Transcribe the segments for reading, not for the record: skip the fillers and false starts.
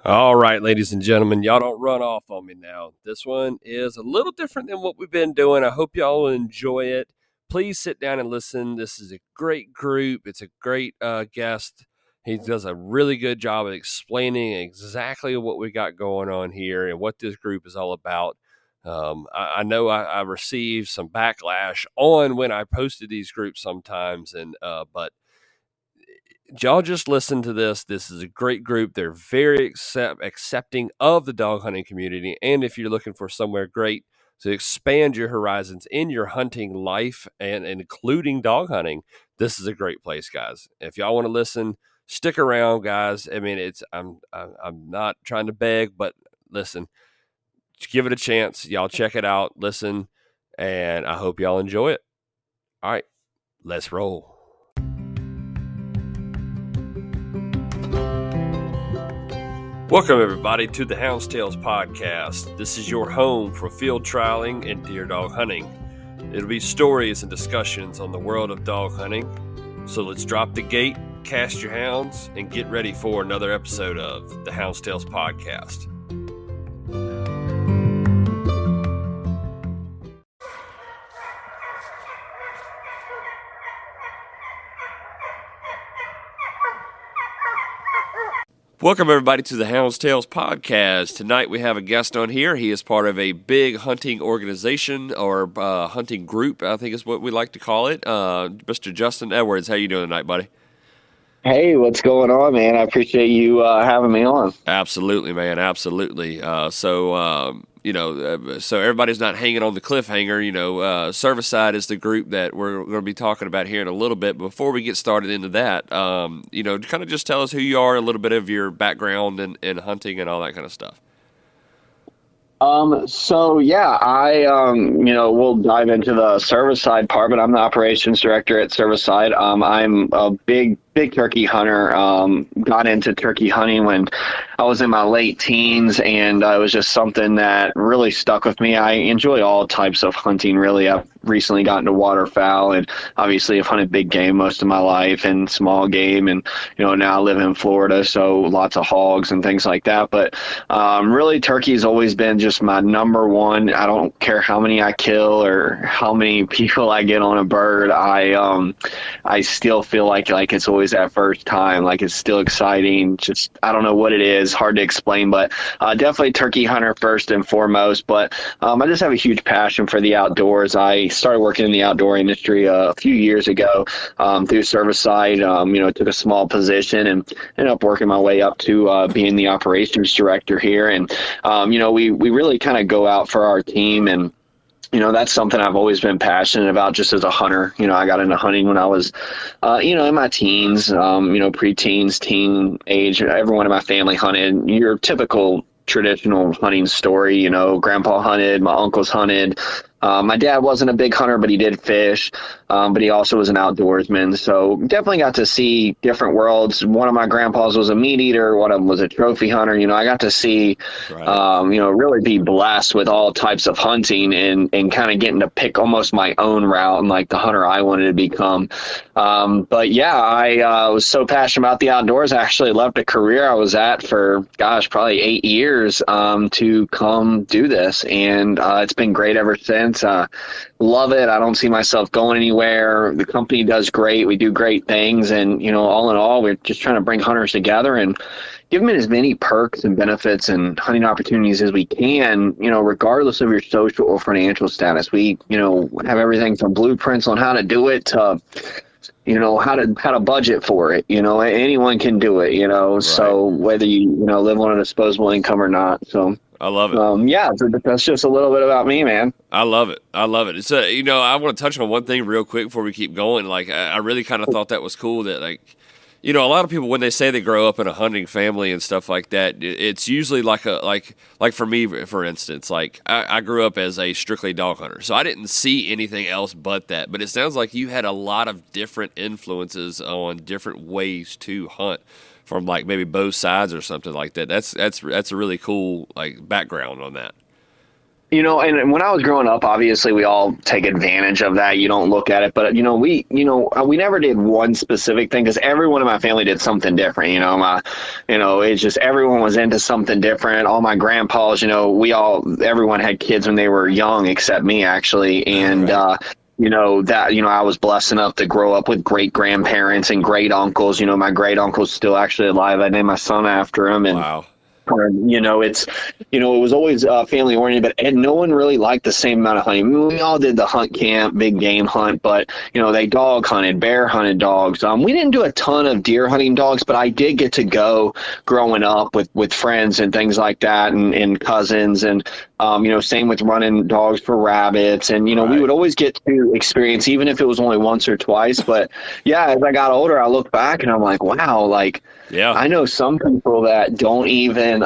All right, ladies and gentlemen, y'all don't run off on me now. This one is a little different than what we've been doing. I hope y'all will enjoy it. Please sit down and listen. This is a great group. It's a great guest. He does a really good job of explaining exactly what we got going on here and what this group is all about. I know I received some backlash on when I posted these groups sometimes, but y'all just listen to this. This is a great group. They're very accepting of the dog hunting community. And if you're looking for somewhere great to expand your horizons in your hunting life and including dog hunting, this is a great place, guys. If y'all want to listen, stick around, guys. I mean, I'm not trying to beg, but listen, give it a chance. Y'all check it out, listen, and I hope y'all enjoy it. All right, let's roll. Welcome, everybody, to the Hound's Tales podcast. This is your home for field trialing and deer dog hunting. It'll be stories and discussions on the world of dog hunting. So let's drop the gate, cast your hounds, and get ready for another episode of the Hound's Tales podcast. Welcome, everybody, to the Hound's Tales podcast. Tonight we have a guest on here. He is part of a big hunting organization or hunting group, I think is what we like to call it. Mr. Justin Edwards, how you doing tonight, buddy? Hey, what's going on, man? I appreciate you having me on. Absolutely, man. Absolutely. So everybody's not hanging on the cliffhanger. Cervicide is the group that we're going to be talking about here in a little bit. Before we get started into that, kind of just tell us who you are, a little bit of your background in hunting and all that kind of stuff. We'll dive into the Cervicide part, but I'm the operations director at Cervicide. I'm a big turkey hunter. Got into turkey hunting when I was in my late teens, and it was just something that really stuck with me. I enjoy all types of hunting, really. I've recently gotten to waterfowl, and obviously I've hunted big game most of my life and small game, and now I live in Florida, so lots of hogs and things like that. But really, turkey's always been just my number one. I don't care how many I kill or how many people I get on a bird. I still feel like it's always that first time, like it's still exciting. Just, I don't know what it is, hard to explain, but definitely turkey hunter first and foremost. But I just have a huge passion for the outdoors. I started working in the outdoor industry a few years ago through Cervicide. Took a small position and ended up working my way up to being the operations director here. And we really kind of go out for our team, and that's something I've always been passionate about just as a hunter. I got into hunting when I was, in my teens, preteens, teen age. Everyone in my family hunted. Your typical traditional hunting story, grandpa hunted, my uncles hunted. My dad wasn't a big hunter, but he did fish. But he also was an outdoorsman. So definitely got to see different worlds. One of my grandpas was a meat eater. One of them was a trophy hunter. I got to see, really be blessed with all types of hunting and kind of getting to pick almost my own route and like the hunter I wanted to become. I was so passionate about the outdoors. I actually left a career I was at for, probably 8 years to come do this. And it's been great ever since. Love it. I don't see myself going anywhere. The company does great. We do great things. And, all in all, we're just trying to bring hunters together and give them as many perks and benefits and hunting opportunities as we can, regardless of your social or financial status. We, have everything from blueprints on how to do it to, how to budget for it. Anyone can do it, Right. So whether you, live on a disposable income or not. So I love it. That's just a little bit about me, man. I love it. It's I want to touch on one thing real quick before we keep going. Like, I really kind of thought that was cool that, like, a lot of people, when they say they grow up in a hunting family and stuff like that, it's usually like for me, for instance, like I grew up as a strictly dog hunter, so I didn't see anything else but that. But it sounds like you had a lot of different influences on different ways to hunt from like maybe both sides or something like that. That's a really cool like background on that. And when I was growing up, obviously we all take advantage of that. You don't look at it, but we never did one specific thing because everyone in my family did something different. It's just everyone was into something different. All my grandpas, everyone had kids when they were young, except me actually, and. Right. I was blessed enough to grow up with great grandparents and great uncles. My great uncle's still actually alive. I named my son after him, and Wow. it was always family oriented, and no one really liked the same amount of hunting. I mean, we all did the hunt camp, big game hunt, but they dog hunted, bear hunted dogs. We didn't do a ton of deer hunting dogs, but I did get to go growing up with friends and things like that, and cousins, and same with running dogs for rabbits, and Right. we would always get to experience, even if it was only once or twice. But yeah, as I got older, I look back and I'm like, wow, like. Yeah. I know some people that don't even.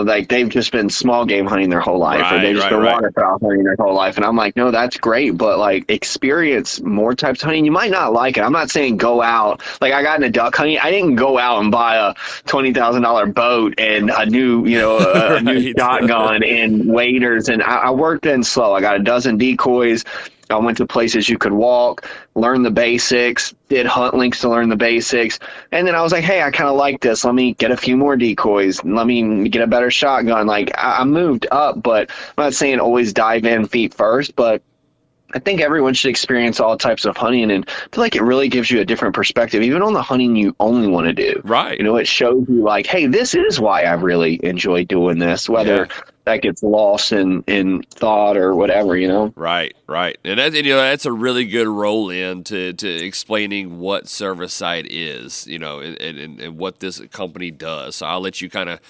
Like they've just been small game hunting their whole life, or they've just been waterfowl hunting their whole life. And I'm like, no, that's great, but like experience more types of hunting. You might not like it. I'm not saying go out. Like I got into duck hunting. I didn't go out and buy a $20,000 boat and a new, a new shotgun and waders. And I worked in slow. I got a dozen decoys. I went to places you could walk, learn the basics, did hunt links to learn the basics. And then I was like, hey, I kind of like this. Let me get a few more decoys. Let me get a better shotgun. Like I moved up, but I'm not saying always dive in feet first, but I think everyone should experience all types of hunting, and I feel like it really gives you a different perspective, even on the hunting you only want to do. Right. It shows you like, hey, this is why I really enjoy doing this, whether that gets lost in thought or whatever, Right. And that's a really good roll in to explaining what Cervicide is, and what this company does. So I'll let you kind of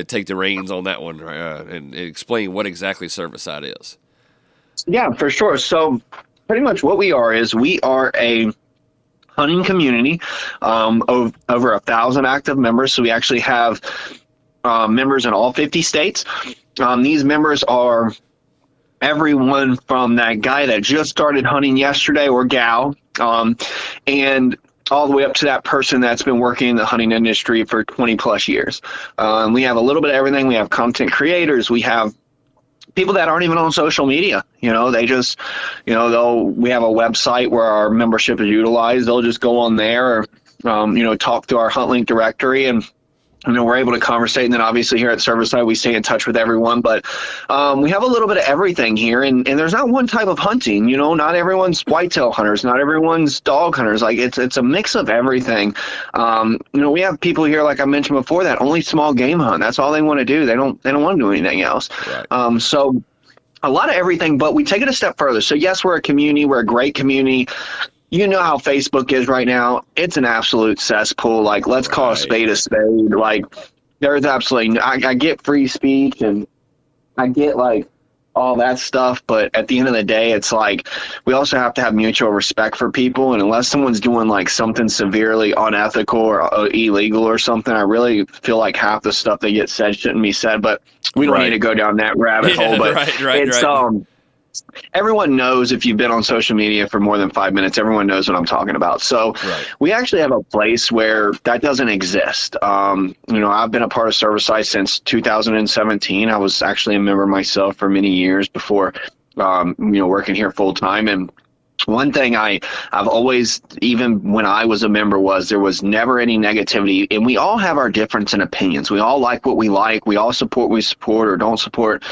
take the reins on that one and explain what exactly Cervicide is. Yeah, for sure. So pretty much what we are is we are a hunting community of over 1,000 active members. So we actually have members in all 50 states. These members are everyone from that guy that just started hunting yesterday, or gal, and all the way up to that person that's been working in the hunting industry for 20 plus years. We have a little bit of everything. We have content creators. We have people that aren't even on social media. They just, we have a website where our membership is utilized. They'll just go on there or, talk to our HuntLink directory, and we're able to conversate. And then obviously here at Cervicide, we stay in touch with everyone. But we have a little bit of everything here. And there's not one type of hunting. Not everyone's whitetail hunters. Not everyone's dog hunters. Like it's a mix of everything. We have people here, like I mentioned before, that only small game hunt. That's all they want to do. They don't want to do anything else. Right. So a lot of everything. But we take it a step further. So yes, we're a community. We're a great community. You know how Facebook is right now. It's an absolute cesspool. Like, let's call a spade a spade. Like, there's absolutely, I get free speech and I get like all that stuff. But at the end of the day, it's like, we also have to have mutual respect for people. And unless someone's doing like something severely unethical or illegal or something, I really feel like half the stuff that gets said shouldn't be said. But we don't need to go down that rabbit hole. But it's, everyone knows, if you've been on social media for more than 5 minutes, everyone knows what I'm talking about. So we actually have a place where that doesn't exist. I've been a part of Cervicide since 2017. I was actually a member myself for many years before, working here full time. And one thing I've always, even when I was a member, was there was never any negativity. And we all have our difference in opinions. We all like what we like. We all support what we support or don't support.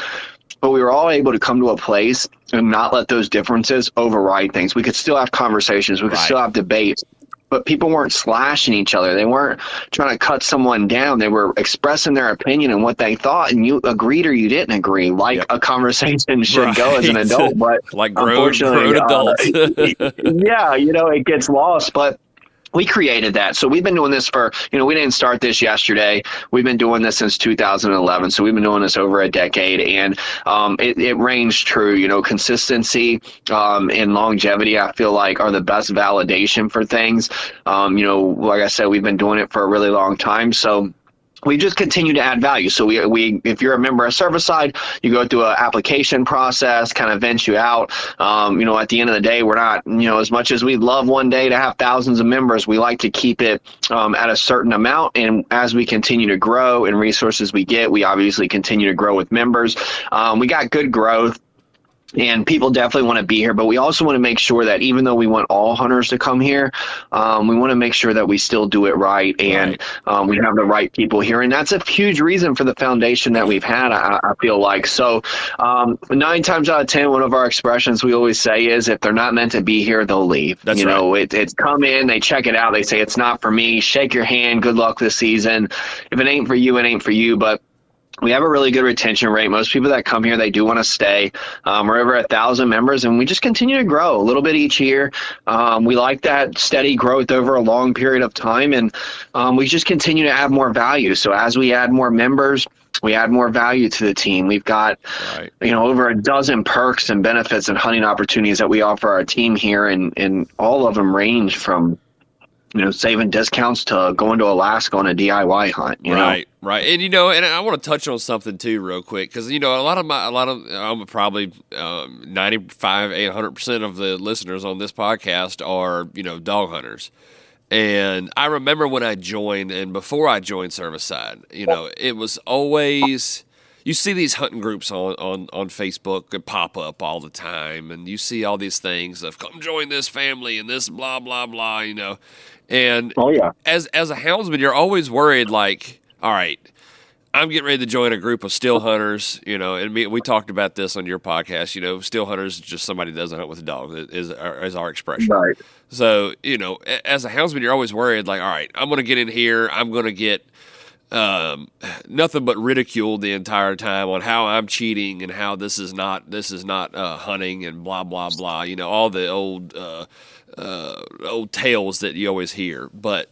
But we were all able to come to a place and not let those differences override things. We could still have conversations. We could still have debates. But people weren't slashing each other. They weren't trying to cut someone down. They were expressing their opinion and what they thought, and you agreed or you didn't agree, like a conversation should go as an adult. But like grown adults. It gets lost. But we created that. So we've been doing this for, we didn't start this yesterday. We've been doing this since 2011. So we've been doing this over a decade. And it ranged true. Consistency and longevity, I feel like, are the best validation for things. Like I said, we've been doing it for a really long time. So we just continue to add value. So we if you're a member of Cervicide, you go through an application process, kind of vent you out. At the end of the day, we're not, as much as we'd love one day to have thousands of members, we like to keep it at a certain amount. And as we continue to grow and resources we get, we obviously continue to grow with members. We got good growth. And people definitely want to be here, but we also want to make sure that even though we want all hunters to come here, we want to make sure that we still do it right, and we have the right people here. And that's a huge reason for the foundation that we've had, I feel like. So 9 times out of 10, one of our expressions we always say is, if they're not meant to be here, they'll leave. That's right. It's come in, they check it out, they say, it's not for me, shake your hand, good luck this season. If it ain't for you, it ain't for you. But we have a really good retention rate. Most people that come here, they do want to stay. We're over 1,000 members, and we just continue to grow a little bit each year. We like that steady growth over a long period of time, and we just continue to add more value. So as we add more members, we add more value to the team. We've got, over a dozen perks and benefits and hunting opportunities that we offer our team here, and all of them range from saving discounts to going to Alaska on a DIY hunt. Right. And, and I want to touch on something too real quick, because, I'm probably 95, 800% of the listeners on this podcast are, dog hunters. And I remember when I joined, and before I joined Cervicide, it was always, you see these hunting groups on Facebook that pop up all the time, and you see all these things of, come join this family and this blah, blah, blah, And as a houndsman, you're always worried, like, all right, I'm getting ready to join a group of still hunters, and we talked about this on your podcast. Still hunters is just somebody that doesn't hunt with a dog, is our expression. Right. So, as a houndsman, you're always worried, like, all right, I'm going to get in here, I'm going to get nothing but ridiculed the entire time on how I'm cheating and how this is not hunting and blah, blah, blah, all the old tales that you always hear. But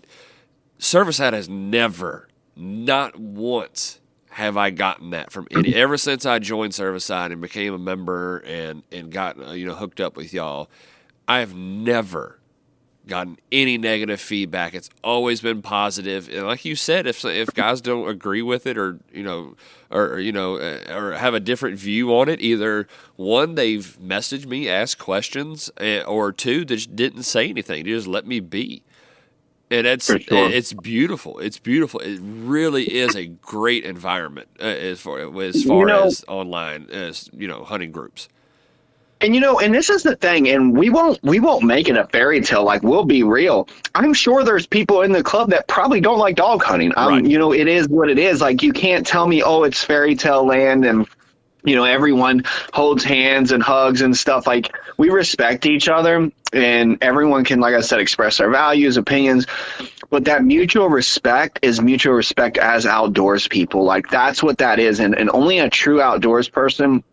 Cervicide has never, not once, have I gotten that from any. Ever since I joined Cervicide and became a member and got hooked up with y'all, I have never gotten any negative feedback. It's always been positive. And like you said, if guys don't agree with it or have a different view on it, either one, they've messaged me, asked questions, or two, they just didn't say anything. They just let me be. And it's beautiful. It's beautiful. It really is a great environment as far as online, as hunting groups. And and this is the thing, and we won't make it a fairy tale. Like, we'll be real. I'm sure there's people in the club that probably don't like dog hunting. Right. It is what it is. Like, you can't tell me, oh, it's fairy tale land and everyone holds hands and hugs and stuff. Like, we respect each other, and everyone can, like I said, express their values, opinions. But that mutual respect is mutual respect as outdoors people. Like, that's what that is. And only a true outdoors person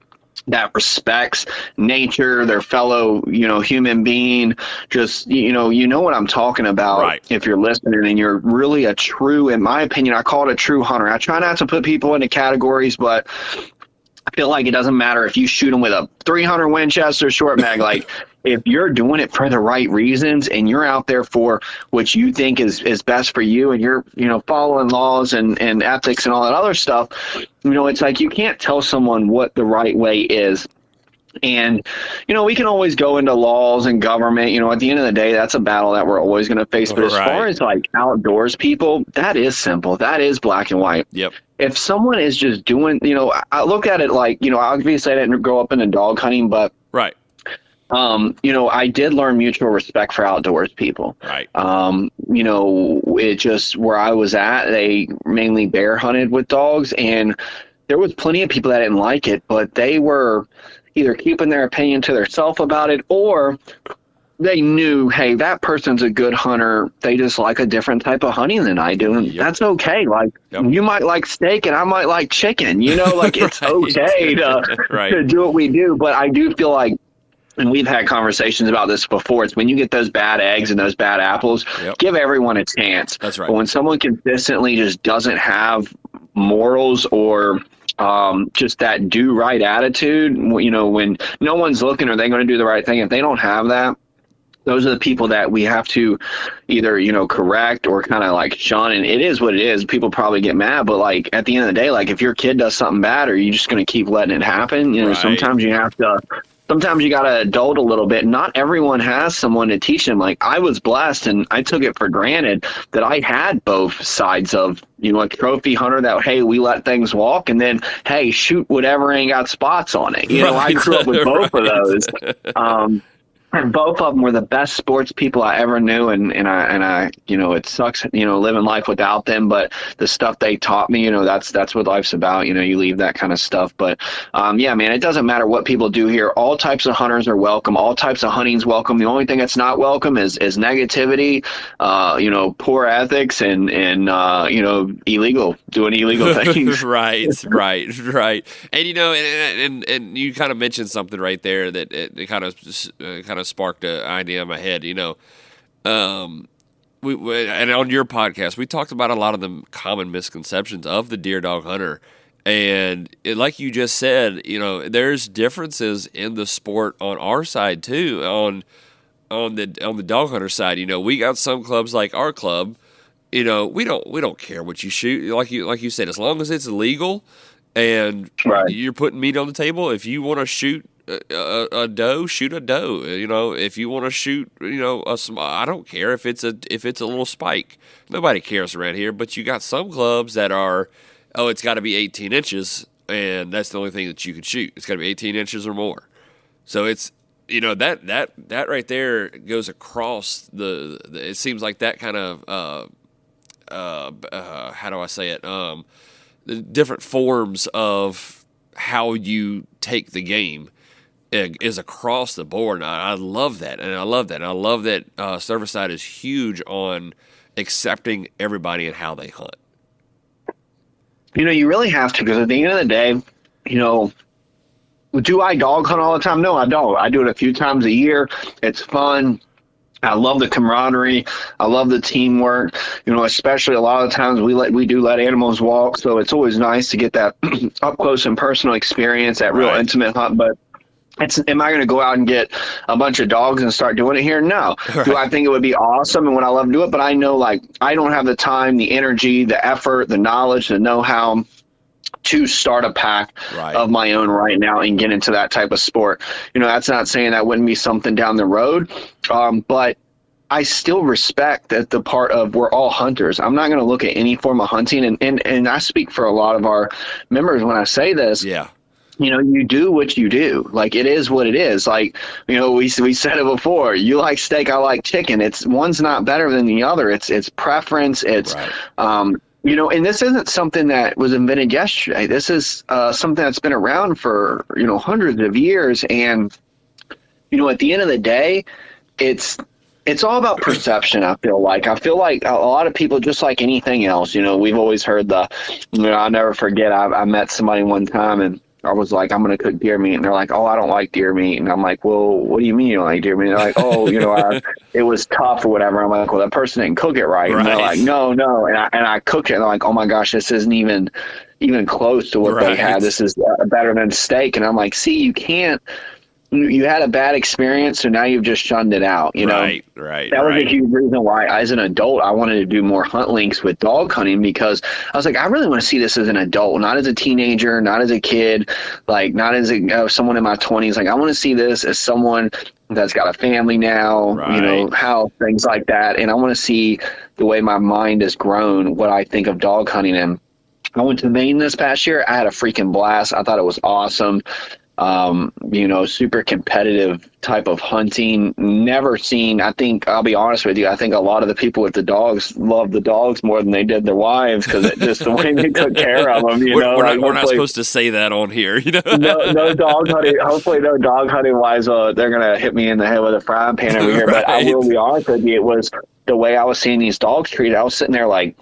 that respects nature, their fellow, human being, just, what I'm talking about. Right. If you're listening and you're really a true, in my opinion, I call it a true hunter. I try not to put people into categories, but I feel like it doesn't matter if you shoot them with a 300 Winchester short mag. Like, if you're doing it for the right reasons and you're out there for what you think is best for you, and you're, following laws and ethics and all that other stuff, it's like you can't tell someone what the right way is. And, we can always go into laws and government. At the end of the day, that's a battle that we're always going to face. But as far as like outdoors people, that is simple. That is black and white. Yep. If someone is just doing, I look at it like, obviously I didn't grow up into dog hunting, but right. I did learn mutual respect for outdoors people. Right. It just, where I was at, they mainly bear hunted with dogs, and there was plenty of people that didn't like it, but they were either keeping their opinion to themselves about it, or they knew, hey, that person's a good hunter. They just like a different type of hunting than I do. And that's okay. Like, you might like steak and I might like chicken, like it's okay to do what we do. But I do feel like, and we've had conversations about this before, it's when you get those bad eggs and those bad apples, give everyone a chance. That's right. But when someone consistently just doesn't have morals or just that do right attitude, when no one's looking, are they going to do the right thing? If they don't have that, those are the people that we have to either, correct or kind of like shun. And it is what it is. People probably get mad, but like at the end of the day, like if your kid does something bad, are you just going to keep letting it happen? Right. Sometimes you have to. Sometimes you got to adult a little bit. Not everyone has someone to teach them. Like I was blessed and I took it for granted that I had both sides of, a trophy hunter that, hey, we let things walk, and then, hey, shoot whatever ain't got spots on it. I grew up with both of those. And both of them were the best sports people I ever knew, and I it sucks, living life without them, but the stuff they taught me, that's what life's about. You leave that kind of stuff. But yeah, man, it doesn't matter what people do here. All types of hunters are welcome. All types of hunting's welcome. The only thing that's not welcome is negativity, poor ethics, and doing illegal things. Right. And and you kind of mentioned something right there that it kind of sparked an idea in my head. We and on your podcast we talked about a lot of the common misconceptions of the deer dog hunter, and like you just said, there's differences in the sport on our side too. On the dog hunter side, we got some clubs like our club. We don't care what you shoot, like you said, as long as it's legal and right. You're putting meat on the table. If you want to shoot a doe, shoot a doe. If you want to shoot, I don't care if it's a little spike. Nobody cares around here. But you got some clubs that are, it's got to be 18 inches, and that's the only thing that you can shoot. It's got to be 18 inches or more. So it's that right there goes across the it seems like that kind of how do I say it? The different forms of how you take the game is across the board. And I love that. And I love that Cervicide is huge on accepting everybody and how they hunt. You really have to, because at the end of the day, do I dog hunt all the time? No, I don't. I do it a few times a year. It's fun. I love the camaraderie. I love the teamwork. Especially a lot of times we do let animals walk, so it's always nice to get that up close and personal experience, that real intimate hunt. But am I going to go out and get a bunch of dogs and start doing it here? No. Right. Do I think it would be awesome and would I love to do it? But I know, like, I don't have the time, the energy, the effort, the knowledge, the know-how to start a pack of my own right now and get into that type of sport. That's not saying that wouldn't be something down the road, but I still respect that the part of we're all hunters. I'm not going to look at any form of hunting, and I speak for a lot of our members when I say this. Yeah. You do what you do. Like, it is what it is. Like, we said it before. You like steak, I like chicken. One's not better than the other. It's preference. It's and this isn't something that was invented yesterday. This is something that's been around for, hundreds of years. And, at the end of the day, it's all about perception, I feel like. I feel like a lot of people, just like anything else, we've always heard I'll never forget, I met somebody one time and I was like, I'm going to cook deer meat. And they're like, oh, I don't like deer meat. And I'm like, well, what do you mean you don't like deer meat? And they're like, oh, it was tough or whatever. I'm like, well, that person didn't cook it right. And they're like, no. And I cooked it. And they're like, oh my gosh, this isn't even close to what they had. This is better than steak. And I'm like, see, you can't. You had a bad experience, so now you've just shunned it out. Right. That was a huge reason why, as an adult, I wanted to do more hunt links with dog hunting, because I was like, I really want to see this as an adult, not as a teenager, not as a kid, like not as someone in my 20s. Like, I want to see this as someone that's got a family now, how things like that. And I want to see the way my mind has grown, what I think of dog hunting. And I went to Maine this past year. I had a freaking blast. I thought it was awesome. Super competitive type of hunting. Never seen, I think, I'll be honest with you, I think a lot of the people with the dogs love the dogs more than they did their wives, because it's just the way they took care of them. We're not supposed to say that on here. No dog hunting. Hopefully no dog hunting wives. They're going to hit me in the head with a frying pan over here. But I will be honest with you, it was the way I was seeing these dogs treated. I was sitting there like,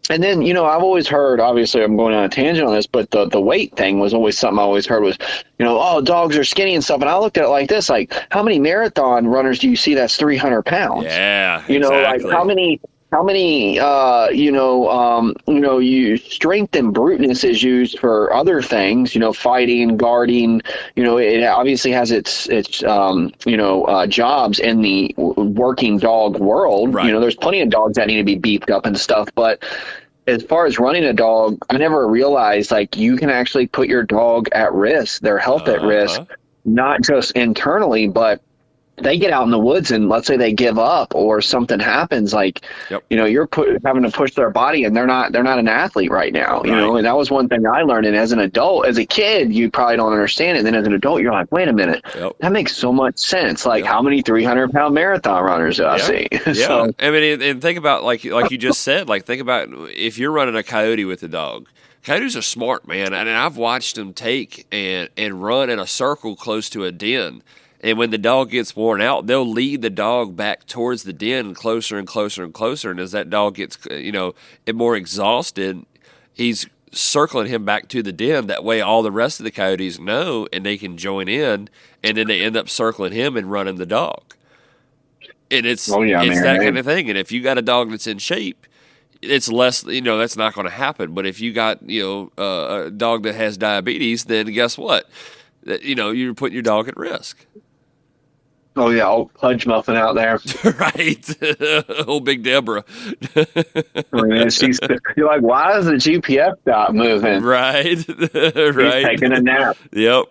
and then, I've always heard, obviously I'm going on a tangent on this, but the weight thing was always something I always heard was, oh, dogs are skinny and stuff. And I looked at it like this, like, how many marathon runners do you see that's 300 pounds? Yeah, exactly. Like, how many you strength and bruteness is used for other things, fighting, guarding. It obviously has its jobs in the working dog world. Right. There's plenty of dogs that need to be beefed up and stuff, but as far as running a dog, I never realized like you can actually put your dog at risk, their health at risk, not just internally, but they get out in the woods and let's say they give up or something happens, like, Yep. you're having to push their body and they're not an athlete right now, Right. and that was one thing I learned. And as an adult, as a kid, you probably don't understand it. And then as an adult, you're like, wait a minute, Yep. that makes so much sense. Like, Yep. how many 300-pound marathon runners do I see? Yeah. So, I mean, and think about, like you just said, like, think about if you're running a coyote with a dog. Coyotes are smart, man. And I've watched them take and run in a circle close to a den. And when the dog gets worn out, they'll lead the dog back towards the den closer and closer and closer. And as that dog gets, more exhausted, he's circling him back to the den. That way all the rest of the coyotes know and they can join in. And then they end up circling him and running the dog. And it's that kind of thing. And if you got a dog that's in shape, it's less, that's not going to happen. But if you got, a dog that has diabetes, then guess what? You're putting your dog at risk. oh yeah, old Pudge Muffin out there. Right. Old Big Deborah. I mean, you're like, why does the GPS stop moving? Right. He's taking a nap. Yep.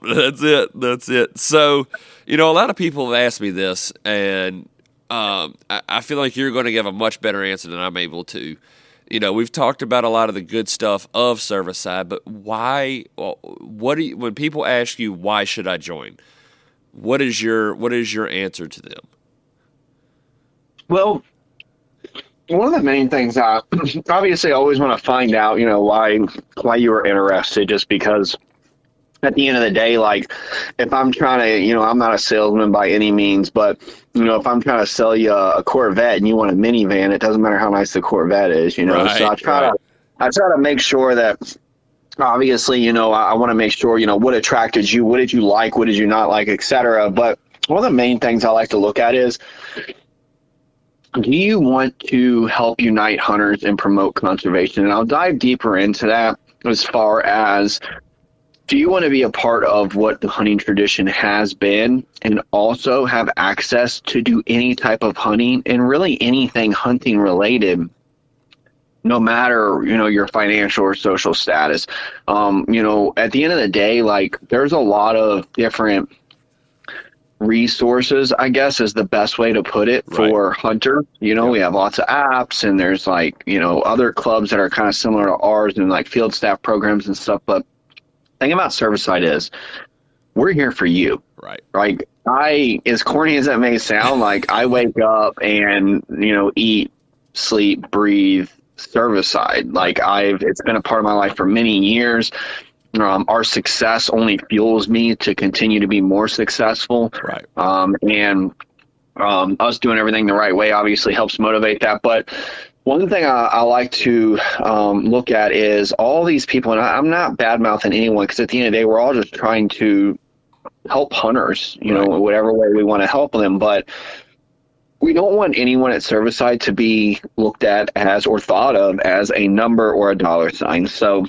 That's it. So, a lot of people have asked me this, and I feel like you're going to give a much better answer than I'm able to. We've talked about a lot of the good stuff of Cervicide, but why? When people ask you why should I join, what is your answer to them? Well, one of the main things I obviously always want to find out, why you were interested, just because at the end of the day, like if I'm trying to, I'm not a salesman by any means, but if I'm trying to sell you a Corvette and you want a minivan, it doesn't matter how nice the Corvette is, Right, so I try to make sure that obviously, I want to make sure, what attracted you, what did you like, what did you not like, etc. But one of the main things I like to look at is, do you want to help unite hunters and promote conservation? And I'll dive deeper into that as far as, do you want to be a part of what the hunting tradition has been and also have access to do any type of hunting and really anything hunting related, no matter, your financial or social status? At the end of the day, like there's a lot of different resources, I guess is the best way to put it, for hunters. We have lots of apps and there's like, other clubs that are kind of similar to ours and like field staff programs and stuff. But the thing about Cervicide is we're here for you. Right. Like as corny as that may sound, like I wake up and, eat, sleep, breathe Cervicide. Like it's been a part of my life for many years. Our success only fuels me to continue to be more successful. Right. And us doing everything the right way obviously helps motivate that. But one thing I like to look at is all these people, and I'm not bad-mouthing anyone, because at the end of the day, we're all just trying to help hunters, whatever way we want to help them. But we don't want anyone at Cervicide to be looked at as or thought of as a number or a dollar sign. So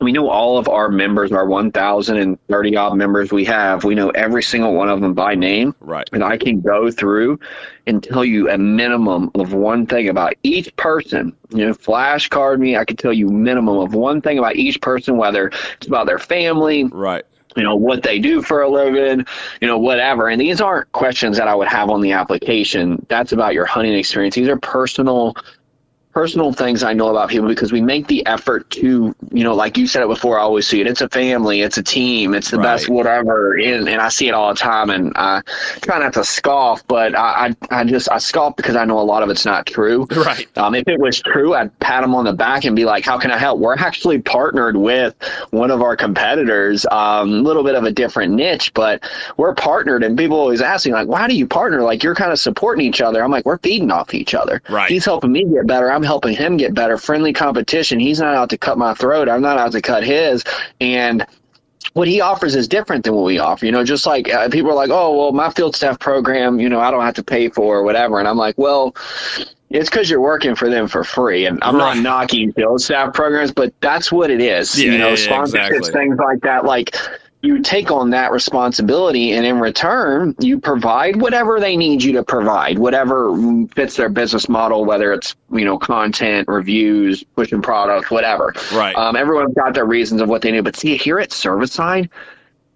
we know all of our members, our 1,030 odd members we have, we know every single one of them by name. Right. And I can go through and tell you a minimum of one thing about each person. Flashcard me, I can tell you minimum of one thing about each person, whether it's about their family, Right. What they do for a living, whatever. And these aren't questions that I would have on the application. That's about your hunting experience. These are personal things I know about people, because we make the effort to, like you said it before, I always see it. It's a family, it's a team, it's the best whatever. And I see it all the time, and I try not to scoff, but I scoff because I know a lot of it's not true. Right. If it was true, I'd pat them on the back and be like, how can I help? We're actually partnered with one of our competitors, a little bit of a different niche, but we're partnered. And people always ask me, like, why do you partner? Like, you're kind of supporting each other. I'm like, we're feeding off each other. Right. He's helping me get better. I'm helping him get better. Friendly competition. He's not out to cut my throat. I'm not out to cut his. And what he offers is different than what we offer. Just like people are like, oh, well, my field staff program, I don't have to pay for or whatever. And I'm like, well, it's because you're working for them for free. And I'm not Right. knocking field staff programs, but that's what it is. Yeah, You know, yeah, sponsorships, exactly. things like that. Like, you take on that responsibility, and in return, you provide whatever they need you to provide, whatever fits their business model, whether it's, you know, content, reviews, pushing products, whatever. Right. Everyone's got their reasons of what they do. But see, here at Cervicide,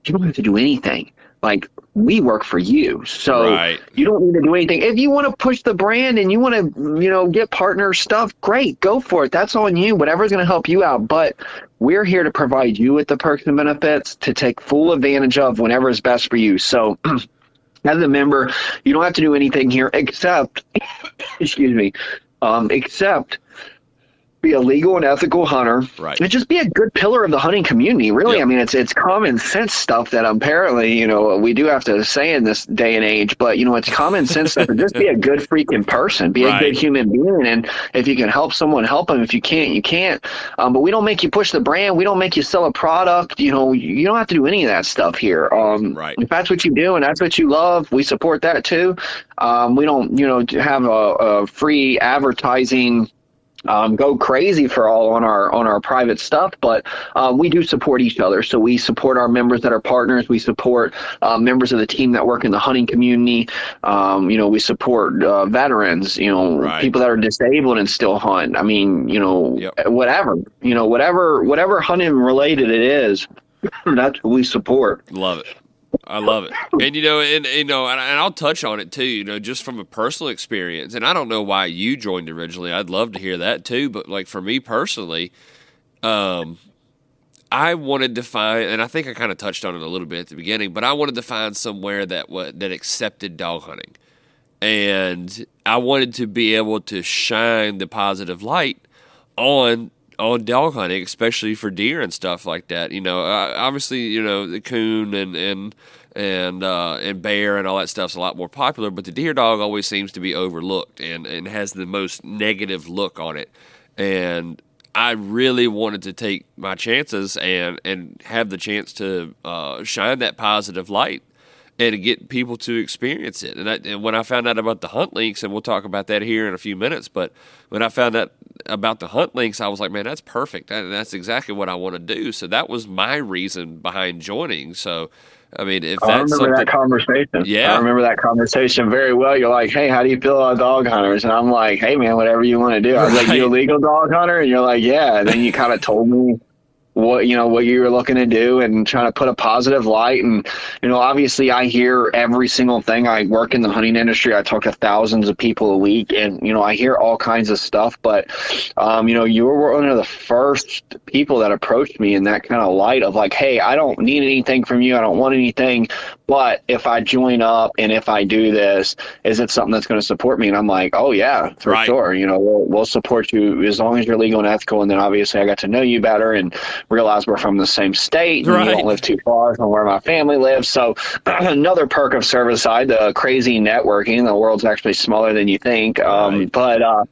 you don't have to do anything. Like, we work for you, so Right. you don't need to do anything. If you want to push the brand and you want to, you know, get partner stuff, great, go for it. That's on you. Whatever's going to help you out. But we're here to provide you with the perks and benefits to take full advantage of whenever is best for you. So, as a member, you don't have to do anything here except, excuse me, except be a legal and ethical hunter, Right. and just be a good pillar of the hunting community. Really, Yep. I mean, it's common sense stuff that apparently, you know, we do have to say in this day and age. But, you know, it's common sense stuff. And just be a good freaking person, be a Right. good human being, and if you can help someone, help them. If you can't, you can't. But we don't make you push the brand. We don't make you sell a product. You know, you don't have to do any of that stuff here. Right. If that's what you do and that's what you love, we support that too. We don't, you know, have a free advertising go crazy for all on our private stuff, but we do support each other. So we support our members that are partners. We support members of the team that work in the hunting community. You know, we support veterans. You know, Right. people that are disabled and still hunt. I mean, you know, Yep. whatever. You know, whatever hunting related it is, that's what we support. Love it. I love it. And, you know, and I'll touch on it too, you know, just from a personal experience. And I don't know why you joined originally. I'd love to hear that too. But like for me personally, I wanted to find, and I think I kind of touched on it a little bit at the beginning, but I wanted to find somewhere that accepted dog hunting. And I wanted to be able to shine the positive light on dog hunting, especially for deer and stuff like that. You know, obviously, you know, the coon and bear and all that stuff's a lot more popular, but the deer dog always seems to be overlooked and has the most negative look on it. And I really wanted to take my chances and have the chance to shine that positive light and to get people to experience it. And when I found out about the hunt links, and we'll talk about that here in a few minutes, but when I found out about the hunt links, I was like, man, that's perfect. That's exactly what I want to do. So that was my reason behind joining. So, I mean, if I that's remember something, that conversation. Yeah. I remember that conversation very well. You're like, hey, how do you feel about dog hunters? And I'm like, hey, man, whatever you want to do. I was like, Right. you a legal dog hunter? And you're like, yeah. And then you kind of told me what you were looking to do and trying to put a positive light. And, you know, obviously I hear every single thing. I work in the hunting industry. I talk to thousands of people a week, and, you know, I hear all kinds of stuff. But, you know, you were one of the first people that approached me in that kind of light of like, hey, I don't need anything from you. I don't want anything. But if I join up and if I do this, is it something that's going to support me? And I'm like, oh, yeah, for Right. sure. You know, we'll support you as long as you're legal and ethical. And then obviously I got to know you better and realize we're from the same state. And Right. you don't live too far from where my family lives. So another perk of Cervicide, the crazy networking. The world's actually smaller than you think. Right. But I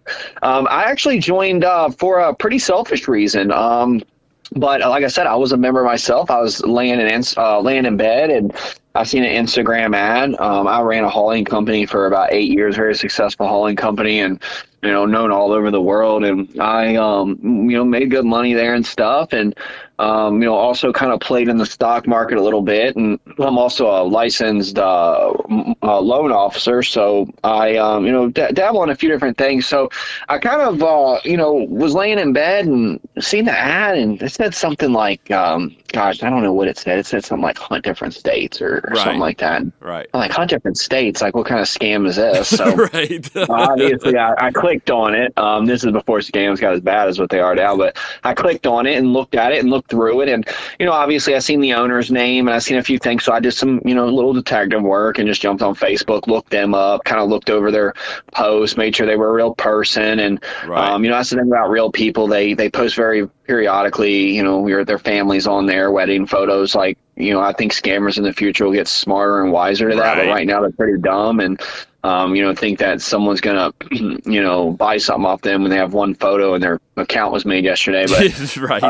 actually joined for a pretty selfish reason. But like I said, I was a member myself. I was laying in bed, and I seen an Instagram ad. I ran a hauling company for about 8 years, very successful hauling company, and, you know, known all over the world. And I, you know, made good money there and stuff. And, you know, also kind of played in the stock market a little bit. And I'm also a licensed loan officer. So I, you know, dabble in a few different things. So I kind of, you know, was laying in bed and seen the ad, and it said something like, gosh, I don't know what it said. It said something like hunt different states or Right. something like that. Right. I'm like, hunt different states? Like, what kind of scam is this? So Right. obviously I clicked on it. This is before scams got as bad as what they are now, but I clicked on it and looked at it and looked through it. And, you know, obviously I seen the owner's name and I seen a few things. So I did some, you know, little detective work and just jumped on Facebook, looked them up, kind of looked over their posts, made sure they were a real person. And, Right. you know, that's the thing about real people. They post very periodically, you know, their families on there, wedding photos. Like, you know, I think scammers in the future will get smarter and wiser to that, but Right. right now they're pretty dumb. And, Think that someone's gonna, buy something off them when they have one photo and their account was made yesterday. But Right.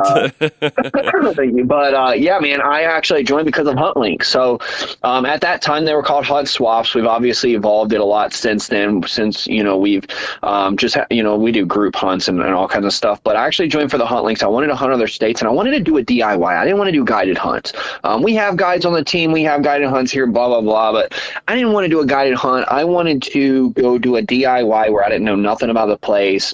thank you. But yeah, man, I actually joined because of HuntLink. So at that time, they were called Hunt Swaps. We've obviously evolved it a lot since then. Since we've we do group hunts and all kinds of stuff. But I actually joined for the HuntLinks. I wanted to hunt other states, and I wanted to do a DIY. I didn't want to do guided hunts. We have guides on the team. We have guided hunts here. Blah blah blah. But I didn't want to do a guided hunt. I wanted to go do a DIY where I didn't know nothing about the place.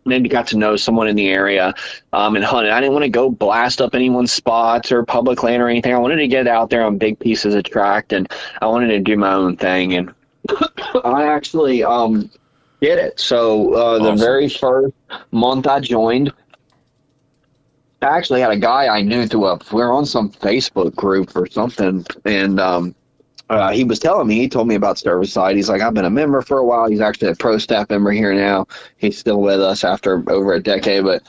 Maybe got to know someone in the area and hunt it. I didn't want to go blast up anyone's spots or public land or anything. I wanted to get out there on big pieces of tract, and I wanted to do my own thing. And I actually did it. So Awesome. The very first month I joined, I actually had a guy I knew we were on some Facebook group or something, and he was telling me, he told me about Cervicide. He's like, I've been a member for a while. He's actually a pro staff member here now. He's still with us after over a decade, but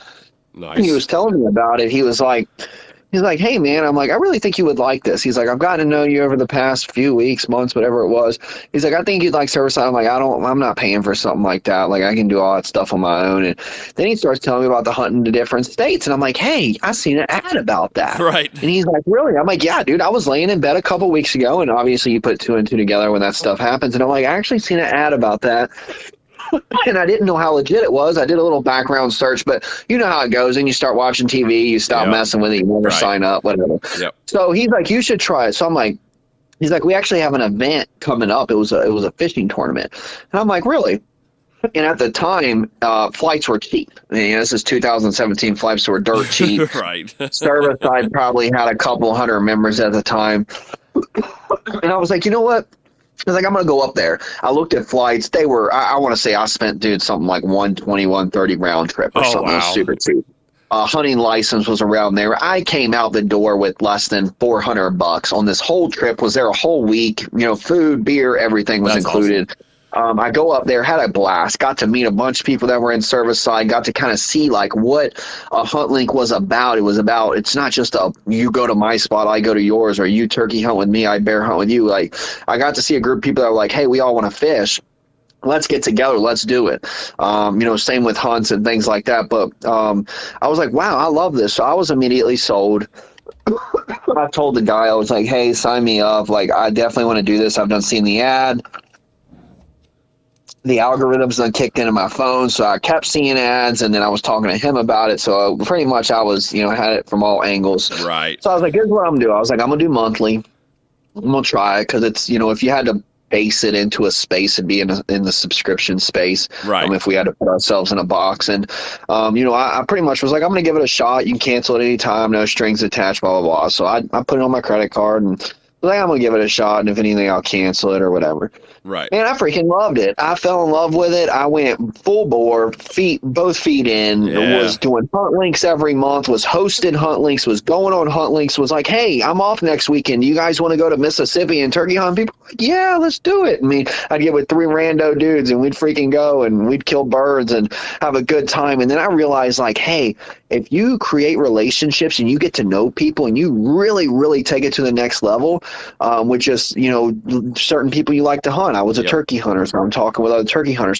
Nice. he was telling me about it. He's like, hey man, I'm like, I really think you would like this. He's like, I've gotten to know you over the past few weeks, months, whatever it was. He's like, I think you'd like Cervicide. I'm like, I'm not paying for something like that. Like, I can do all that stuff on my own. And then he starts telling me about the hunting to different states. And I'm like, hey, I seen an ad about that. Right. And he's like, really? I'm like, yeah, dude, I was laying in bed a couple weeks ago. And obviously you put two and two together when that stuff happens. And I'm like, I actually seen an ad about that. And I didn't know how legit it was. I did a little background search, but you know how it goes. And you start watching TV, you stop messing with it, you never sign up, whatever. Yep. So he's like, you should try it. So I'm like, he's like, we actually have an event coming up. It was a fishing tournament. And I'm like, really? And at the time, flights were cheap. This is 2017. Flights were dirt cheap. Right. Cervicide probably had a couple hundred members at the time. And I was like, you know what? I was like, I'm going to go up there. I looked at flights. They were, I want to say I spent, dude, something like 120, 130 round trip or something. Wow. It was super cheap. Hunting license was around there. I came out the door with less than $400 on this whole trip. Was there a whole week, food, beer, everything was included. Awesome. I go up there, had a blast, got to meet a bunch of people that were in Cervicide, got to kind of see like what a HuntLink was about. It was about, it's not just you go to my spot, I go to yours, or you turkey hunt with me, I bear hunt with you. Like, I got to see a group of people that were like, hey, we all want to fish. Let's get together. Let's do it. Same with hunts and things like that. But I was like, wow, I love this. So I was immediately sold. I told the guy, I was like, hey, sign me up. Like, I definitely want to do this. I've done seen the ad. The algorithms done kicked into my phone, so I kept seeing ads, and then I was talking to him about it. So pretty much I was, had it from all angles. Right. So I was like, here's what I'm going to do. I was like, I'm going to do monthly. I'm going to try it because it's, if you had to base it into a space, it'd be in the subscription space. Right. If we had to put ourselves in a box. And, I pretty much was like, I'm going to give it a shot. You can cancel at any time. No strings attached, blah, blah, blah. So I put it on my credit card and like, I'm going to give it a shot, and if anything, I'll cancel it or whatever. Right. Man, I freaking loved it. I fell in love with it. I went full bore, both feet in, was doing HuntLinks every month, was hosting HuntLinks, was going on HuntLinks, was like, hey, I'm off next weekend. Do you guys want to go to Mississippi and turkey hunt? People were like, yeah, let's do it. I mean, I'd get with 3 rando dudes, and we'd freaking go, and we'd kill birds and have a good time. And then I realized, like, hey, if you create relationships and you get to know people and you really, really take it to the next level, with just, certain people you like to hunt. I was a turkey hunter, so I'm talking with other turkey hunters.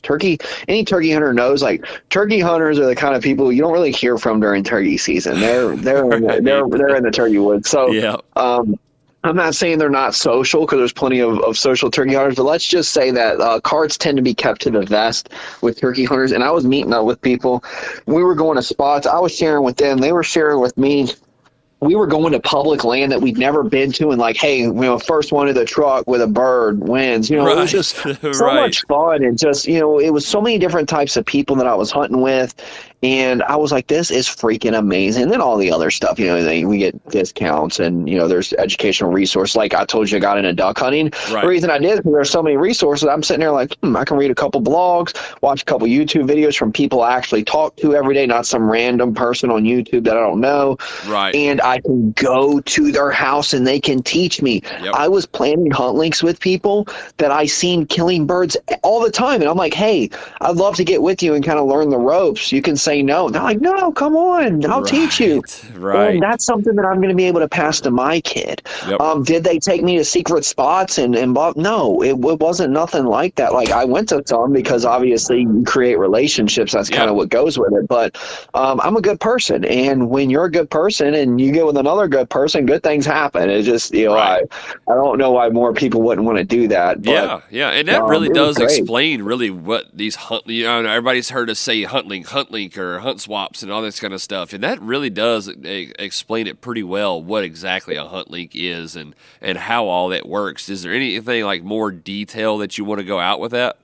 Any turkey hunter knows, like, turkey hunters are the kind of people you don't really hear from during turkey season. They're in the turkey woods. So I'm not saying they're not social, because there's plenty of social turkey hunters, but let's just say that cards tend to be kept to the vest with turkey hunters. And I was meeting up with people. We were going to spots. I was sharing with them. They were sharing with me. We were going to public land that we'd never been to, and like, hey, first one to the truck with a bird wins. It was just so much fun, and just, it was so many different types of people that I was hunting with, and I was like, this is freaking amazing. And then all the other stuff, we get discounts, and there's educational resources. Like I told you, I got into duck hunting. Right. The reason I did is because there's so many resources. I'm sitting there like, I can read a couple blogs, watch a couple YouTube videos from people I actually talk to every day, not some random person on YouTube that I don't know. Right. And I can go to their house and they can teach me. Yep. I was planning hunt links with people that I seen killing birds all the time. And I'm like, hey, I'd love to get with you and kind of learn the ropes. You can say no. They're like, no, come on, I'll teach you. Right. And that's something that I'm going to be able to pass to my kid. Yep. Did they take me to secret spots and no, it wasn't nothing like that. Like, I went to some because obviously you create relationships. That's kind of what goes with it. But I'm a good person. And when you're a good person and you get with another good person, good things happen. It just, I don't know why more people wouldn't want to do that. But, yeah. And that really does explain really what these everybody's heard us say hunt link or hunt swaps and all this kind of stuff. And that really does explain it pretty well, what exactly a hunt link is and how all that works. Is there anything like more detail that you want to go out with that?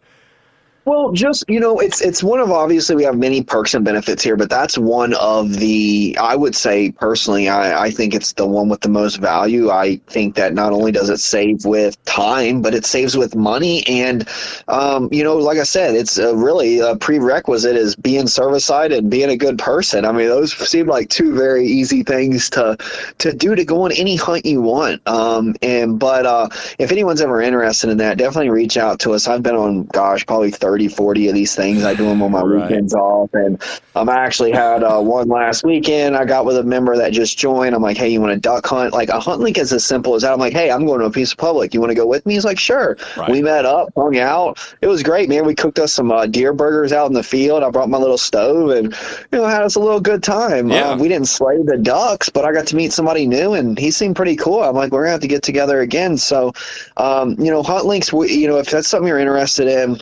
Well, just, it's one of, obviously we have many perks and benefits here, but that's one of the, I would say personally, I think it's the one with the most value. I think that not only does it save with time, but it saves with money. And, like I said, it's really a prerequisite is being cervicide and being a good person. I mean, those seem like two very easy things to do to go on any hunt you want. But if anyone's ever interested in that, definitely reach out to us. I've been on, probably 30-40 of these things. I do them on my weekends off, and I actually had one last weekend. I got with a member that just joined. I'm like, hey, you want to duck hunt? Like, a hunt link is as simple as that. I'm like, hey, I'm going to a piece of public, you want to go with me? He's like, sure. We met up, hung out. It was great, man. We cooked us some deer burgers out in the field. I brought my little stove and had us a little good time. We didn't slay the ducks, but I got to meet somebody new, and he seemed pretty cool. I'm like, we're gonna have to get together again. So hunt links, if that's something you're interested in,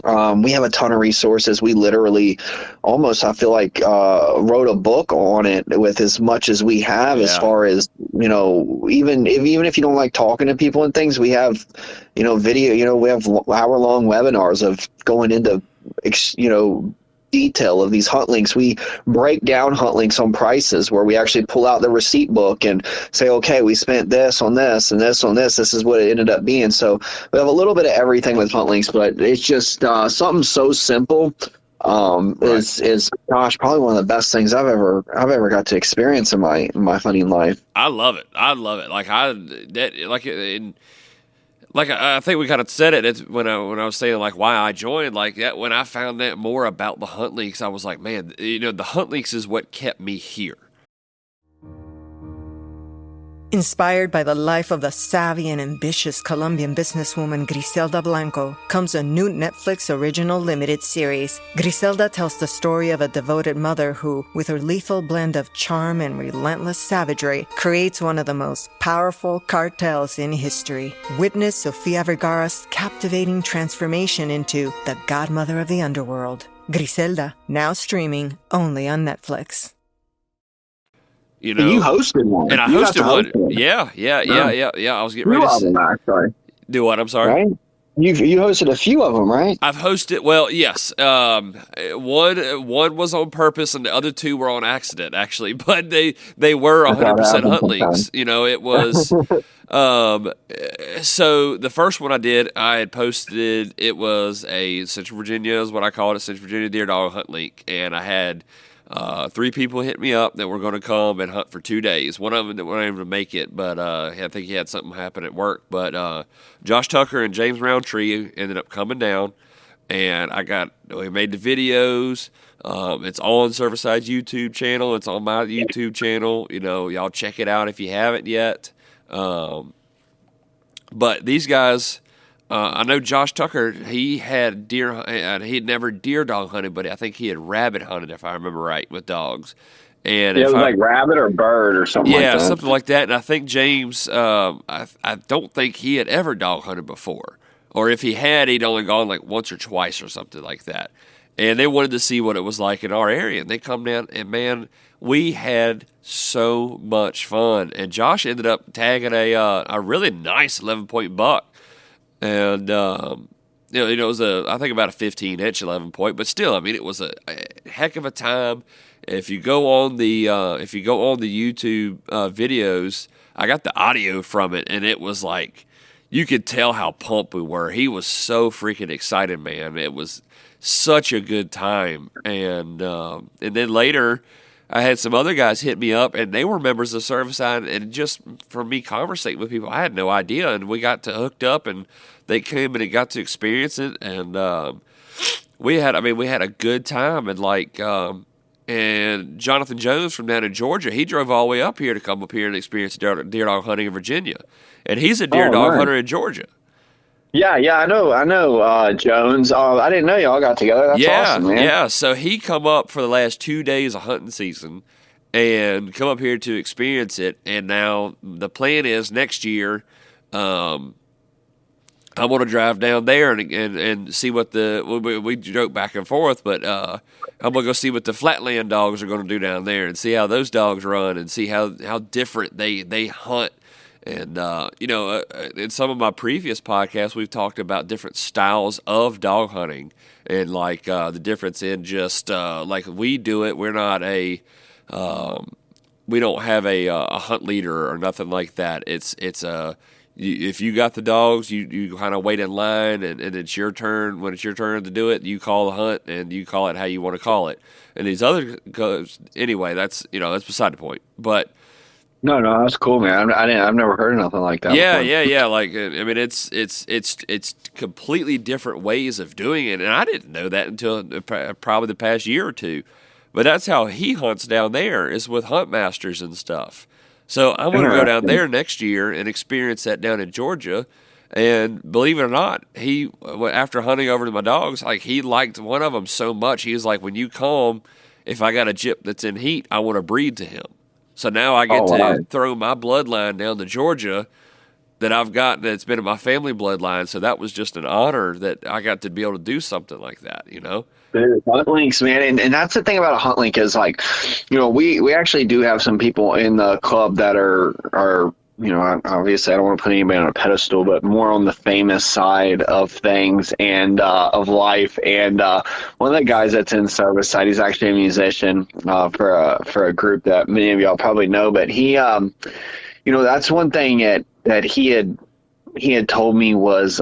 we have a ton of resources. We literally almost, I feel like, wrote a book on it with as much as we have as far as, even if you don't like talking to people and things, we have, video, we have hour-long webinars of going into, detail of these hunt links. We break down hunt links on prices where we actually pull out the receipt book and say, okay, we spent this on this and this on this. This is what it ended up being. So we have a little bit of everything with hunt links, but it's just something so simple. Is probably one of the best things I've ever got to experience in my hunting life. I love it. Like I think we kind of said it. It's when I was saying like why I joined, like that. When I found out more about the hunt leaks, I was like, man, the hunt leaks is what kept me here. Inspired by the life of the savvy and ambitious Colombian businesswoman Griselda Blanco comes a new Netflix original limited series. Griselda tells the story of a devoted mother who, with her lethal blend of charm and relentless savagery, creates one of the most powerful cartels in history. Witness Sofia Vergara's captivating transformation into the godmother of the underworld. Griselda, now streaming only on Netflix. You hosted one. And I hosted one. Yeah. I was getting ready to say. Sorry. Do what? I'm sorry. Right? You hosted a few of them, right? I've hosted. Well, yes. One was on purpose, and the other two were on accident, actually. But they were 100% hunt leagues. It was. So the first one I did, I had posted. It was a Central Virginia, is what I called it, Central Virginia deer dog hunt league, and I had. 3 people hit me up that were going to come and hunt for 2 days. One of them that wasn't able to make it, but I think he had something happen at work. But Josh Tucker and James Roundtree ended up coming down, and we made the videos. It's on Cervicide's YouTube channel. It's on my YouTube channel. Y'all check it out if you haven't yet. But these guys... I know Josh Tucker, he had deer, he had never deer dog hunted, but I think he had rabbit hunted, if I remember right, with dogs. And it was like rabbit or bird or something like that. Yeah, something like that. And I think James, I don't think he had ever dog hunted before. Or if he had, he'd only gone like once or twice or something like that. And they wanted to see what it was like in our area. And they come down, and man, we had so much fun. And Josh ended up tagging a really nice 11-point buck. And, it was I think about a 15-inch 11-point, but still, I mean, it was a heck of a time. If you go on the YouTube videos, I got the audio from it, and it was like, you could tell how pumped we were. He was so freaking excited, man. It was such a good time. And then later, I had some other guys hit me up, and they were members of Cervicide, and just for me conversating with people, I had no idea, and we got to hooked up, and they came and got to experience it, and we had a good time, and and Jonathan Jones from down in Georgia, he drove all the way up here to come up here and experience deer dog hunting in Virginia, and he's a deer dog hunter in Georgia. Yeah, I know, Jones. I didn't know y'all got together. That's awesome, man. Yeah, so he come up for the last 2 days of hunting season and come up here to experience it. And now the plan is next year, I'm going to drive down there and see what we joke back and forth, but I'm going to go see what the flatland dogs are going to do down there and see how those dogs run and see how different they hunt. And, in some of my previous podcasts, we've talked about different styles of dog hunting and, the difference in just, we do it. We're not we don't have a hunt leader or nothing like that. If you got the dogs, you kind of wait in line and it's your turn. When it's your turn to do it, you call the hunt and you call it how you want to call it. And these other, anyway, that's beside the point. But, No, that's cool, man. I've never heard of nothing like that. Yeah, before. yeah. It's completely different ways of doing it, and I didn't know that until probably the past year or two. But that's how he hunts down there, is with hunt masters and stuff. So I'm going to go down there next year and experience that down in Georgia. And believe it or not, he, after hunting over to my dogs, he liked one of them so much. He was like, when you come, if I got a gyp that's in heat, I want to breed to him. So now I get to throw my bloodline down to Georgia that I've got that's been in my family bloodline. So that was just an honor that I got to be able to do something like that, Dude, hunt links, man, and that's the thing about a hunt link is we actually do have some people in the club that are obviously I don't want to put anybody on a pedestal, but more on the famous side of things and of life. And one of the guys that's in Cervicide, he's actually a musician for a group that many of y'all probably know. But he, that's one thing that he had told me was,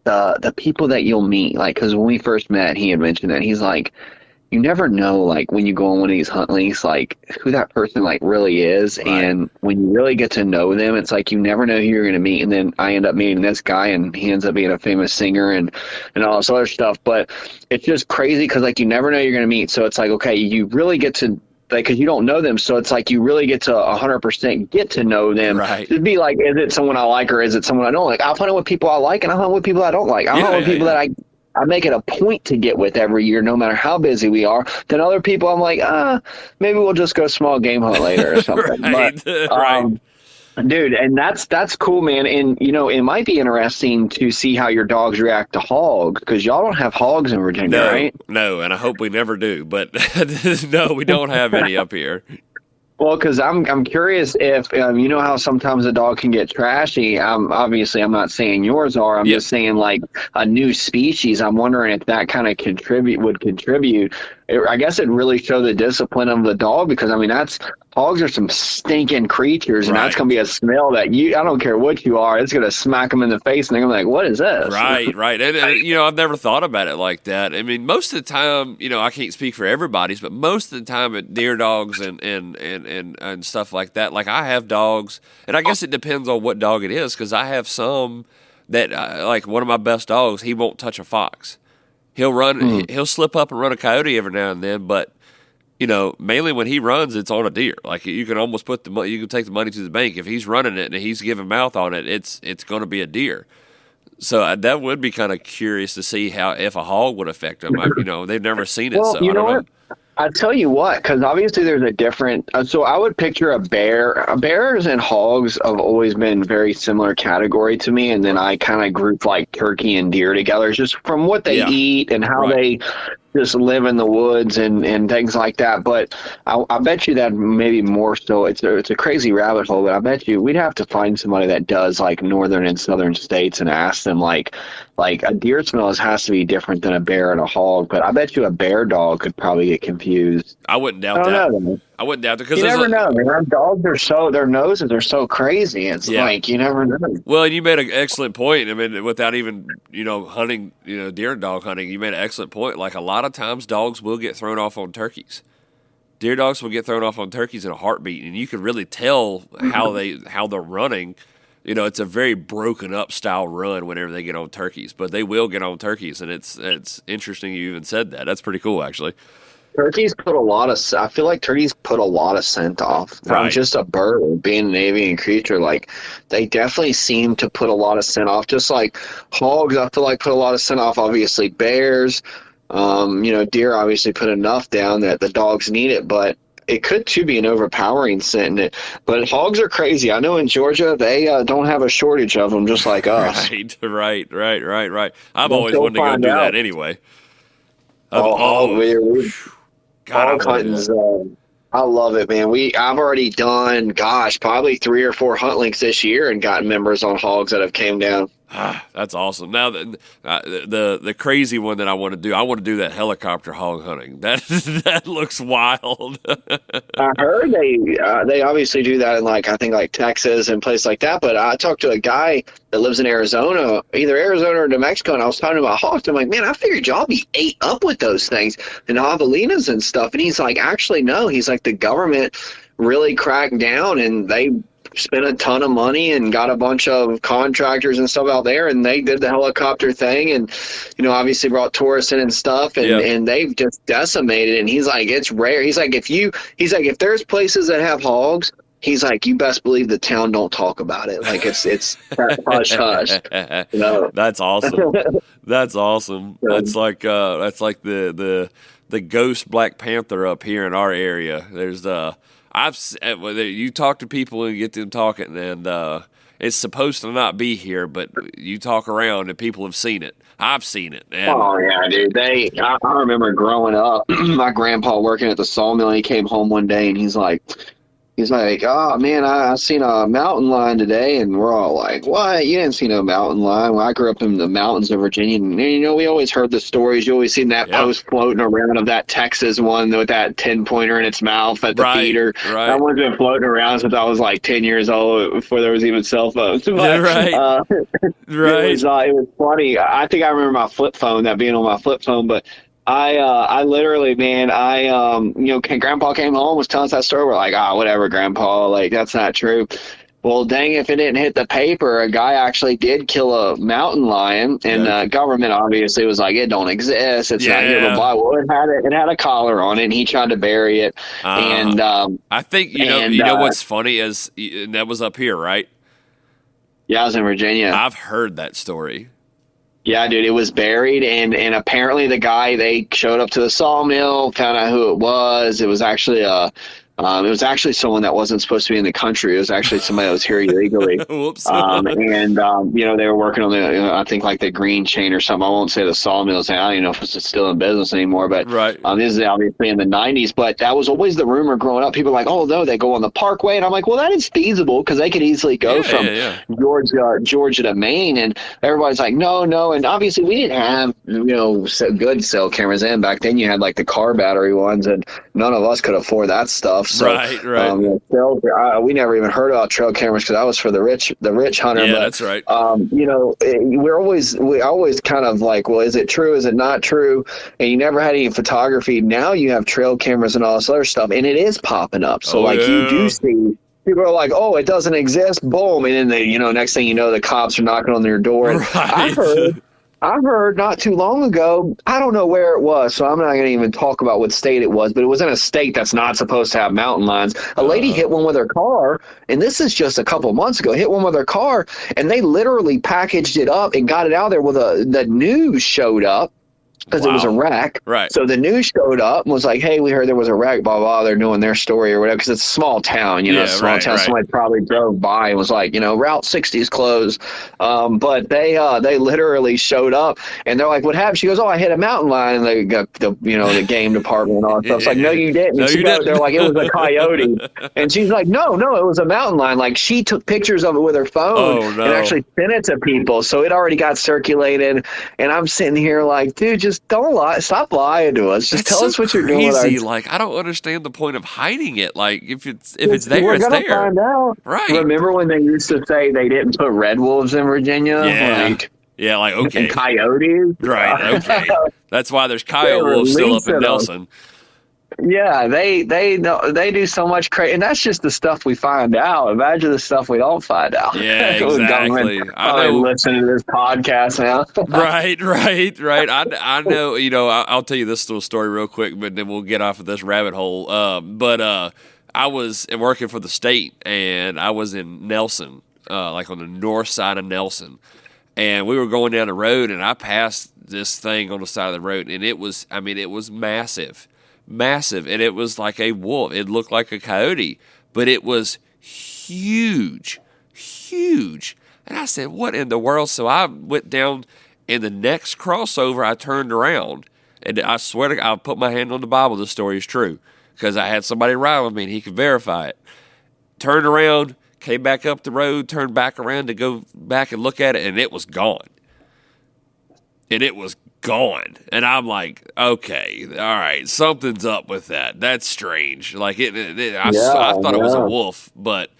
the people that you'll meet, because when we first met, he had mentioned that he's like, you never know, when you go on one of these hunt links, who that person, really is. Right. And when you really get to know them, it's you never know who you're going to meet. And then I end up meeting this guy, and he ends up being a famous singer and all this other stuff. But it's just crazy because, you never know you're going to meet. So it's okay, you really get to, because you don't know them. So it's you really get to 100% get to know them. Right. To be is it someone I like or is it someone I don't like? I'll hunt with people I like and I'll hunt with people I don't like. I'll hunt with people that I make it a point to get with every year, no matter how busy we are. Then other people, I'm like, maybe we'll just go small game hunt later or something. Right. But, right. Dude, and that's cool, man. And, it might be interesting to see how your dogs react to hogs, because y'all don't have hogs in Virginia, right? No, and I hope we never do. But, no, we don't have any up here. Well, because I'm curious if how sometimes a dog can get trashy. Obviously I'm not saying yours are. I'm just saying a new species. I'm wondering if that kind of would contribute. I guess it really show the discipline of the dog, because hogs are some stinking creatures, and that's going to be a smell that I don't care what you are, it's going to smack them in the face, and they're going to be like, what is this? Right. And I've never thought about it like that. Most of the time, I can't speak for everybody's, but most of the time at deer dogs and stuff like that, I have dogs, and I guess it depends on what dog it is, because I have some that, one of my best dogs, he won't touch a fox. He'll run. He'll slip up and run a coyote every now and then, but mainly when he runs, it's on a deer. You can almost you can take the money to the bank if he's running it and he's giving mouth on it. It's going to be a deer. So that would be kind of curious to see if a hog would affect them. They've never seen it. Well, so I don't know. I tell you what, because obviously there's a different. So I would picture a bear. Bears and hogs have always been very similar category to me, and then I kind of group turkey and deer together, just from what they eat and how they just live in the woods and things like that. But I bet you that maybe more so. It's a crazy rabbit hole, but I bet you we'd have to find somebody that does northern and southern states and ask them like a deer smell has to be different than a bear and a hog. But I bet you a bear dog could probably get confused. I wouldn't doubt that. I wouldn't doubt it because you never know, man. Dogs are their noses are so crazy. It's like you never know. Well, and you made an excellent point. I mean, without even hunting, deer and dog hunting, you made an excellent point. Like a lot of times, dogs will get thrown off on turkeys. Deer dogs will get thrown off on turkeys in a heartbeat, and you can really tell how they're running. It's a very broken up style run whenever they get on turkeys, but they will get on turkeys, and it's interesting you even said that. That's pretty cool, actually. Turkeys put I feel like turkeys put a lot of scent off from just a bird being an avian creature. Like they definitely seem to put a lot of scent off, just like hogs. I feel like put a lot of scent off. Obviously bears, deer obviously put enough down that the dogs need it, but it could too be an overpowering scent. But hogs are crazy. I know in Georgia they don't have a shortage of them, just like us. Right. I've always wanted to go do that anyway. Hog hunting, I love it, man. I've already done, probably 3 or 4 hunt links this year and gotten members on hogs that have came down. That's awesome. Now the crazy one that I want to do that helicopter hog hunting. That looks wild. I heard they obviously do that in I think Texas and places like that. But I talked to a guy that lives in Arizona, either Arizona or New Mexico, and I was talking about hogs. I'm like, man, I figured y'all be ate up with those things and javelinas and stuff. And he's like, actually, no. He's like, the government really cracked down and they spent a ton of money and got a bunch of contractors and stuff out there, and they did the helicopter thing and obviously brought tourists in and stuff, and they've just decimated. And he's like, it's rare. He's like, if there's places that have hogs, he's like, you best believe the town don't talk about it. Like it's hush hush. That's awesome. That's awesome. That's like the ghost Black Panther up here in our area. There's you talk to people and get them talking, and it's supposed to not be here, but you talk around and people have seen it. I've seen it. And oh yeah, dude. I remember growing up, my grandpa working at the sawmill. He came home one day and he's like, oh man, I seen a mountain lion today, and we're all like, what? You didn't see no mountain lion? Well, I grew up in the mountains of Virginia, and we always heard the stories. You always seen that post floating around of that Texas one with that 10-pointer in its mouth at the feeder. Right. That one's been floating around since I was like 10 years old, before there was even cell phones. But, right. It was funny. I think I remember my flip phone, that being on my flip phone, but I literally, man, Grandpa came home, was telling us that story. We're like, whatever, Grandpa, like, that's not true. Well, dang, if it didn't hit the paper, a guy actually did kill a mountain lion, and the government obviously was like, it don't exist. It's not here. Well, it had a collar on it, and he tried to bury it. And I think, you know what's funny is, that was up here, right? Yeah, I was in Virginia. I've heard that story. Yeah, dude, it was buried, and apparently the guy, they showed up to the sawmill, found out who it was. It was actually someone that wasn't supposed to be in the country. It was actually somebody that was here illegally. Whoops. They were working on I think the green chain or something. I won't say the sawmills. I don't even know if it's still in business anymore, but this is obviously in the 90s. But that was always the rumor growing up. People were like, oh no, they go on the Parkway, and I'm like, well, that is feasible because they could easily go from Georgia to Maine, and everybody's like, no, and obviously we didn't have good cell cameras in back then. You had the car battery ones, and none of us could afford that stuff. So, right. We never even heard about trail cameras because that was for the rich hunter. Yeah, but, that's right. We always kind of like, well, is it true? Is it not true? And you never had any photography. Now you have trail cameras and all this other stuff, and it is popping up. So you do see. People are like, oh, it doesn't exist. Boom. And then next thing you know, the cops are knocking on their door. And Right. I heard not too long ago, I don't know where it was, so I'm not going to even talk about what state it was, but it was in a state that's not supposed to have mountain lions. A lady hit one with her car, and this is just a couple months ago, hit one with her car, and they literally packaged it up and got it out there. The news showed up. Because it was a wreck. Right. So the news showed up and was like, hey, we heard there was a wreck, blah, blah. They're doing their story or whatever. Because it's a small town, small town. Right. Somebody probably drove by and was like, Route 60 is closed. But they literally showed up and they're like, what happened? She goes, oh, I hit a mountain lion. And they got the game department and all that stuff. It's like, no, you didn't. They're like, it was a coyote. And she's like, no, it was a mountain lion. Like, she took pictures of it with her phone and actually sent it to people. So it already got circulated. And I'm sitting here like, dude, just don't lie. Stop lying to us. Just tell us what you're doing. Like, I don't understand the point of hiding it. Like, if it's there, we're it's gonna there. find out. Right. Remember when they used to say they didn't put red wolves in Virginia? Yeah. Yeah, like, okay. And coyotes? Right, okay. That's why there's coyote wolves still up in Nelson. Yeah, they do so much crazy, and that's just the stuff we find out. Imagine the stuff we don't find out. Yeah, exactly. I know. Listening to this podcast now. Right. I know. I'll tell you this little story real quick, but then we'll get off of this rabbit hole. But I was working for the state, and I was in Nelson, like on the north side of Nelson, and we were going down the road, and I passed this thing on the side of the road, and it was massive. Massive, and it was like a wolf. It looked like a coyote, but it was huge. And I said, what in the world? So I went down, and the next crossover, I turned around, and I swear to God, I'll put my hand on the Bible, this story is true, because I had somebody ride with me, and he could verify it. Turned around, came back up the road, turned back around to go back and look at it, and it was gone. And I'm like, okay, all right, something's up with that. That's strange. Like I thought it was a wolf, but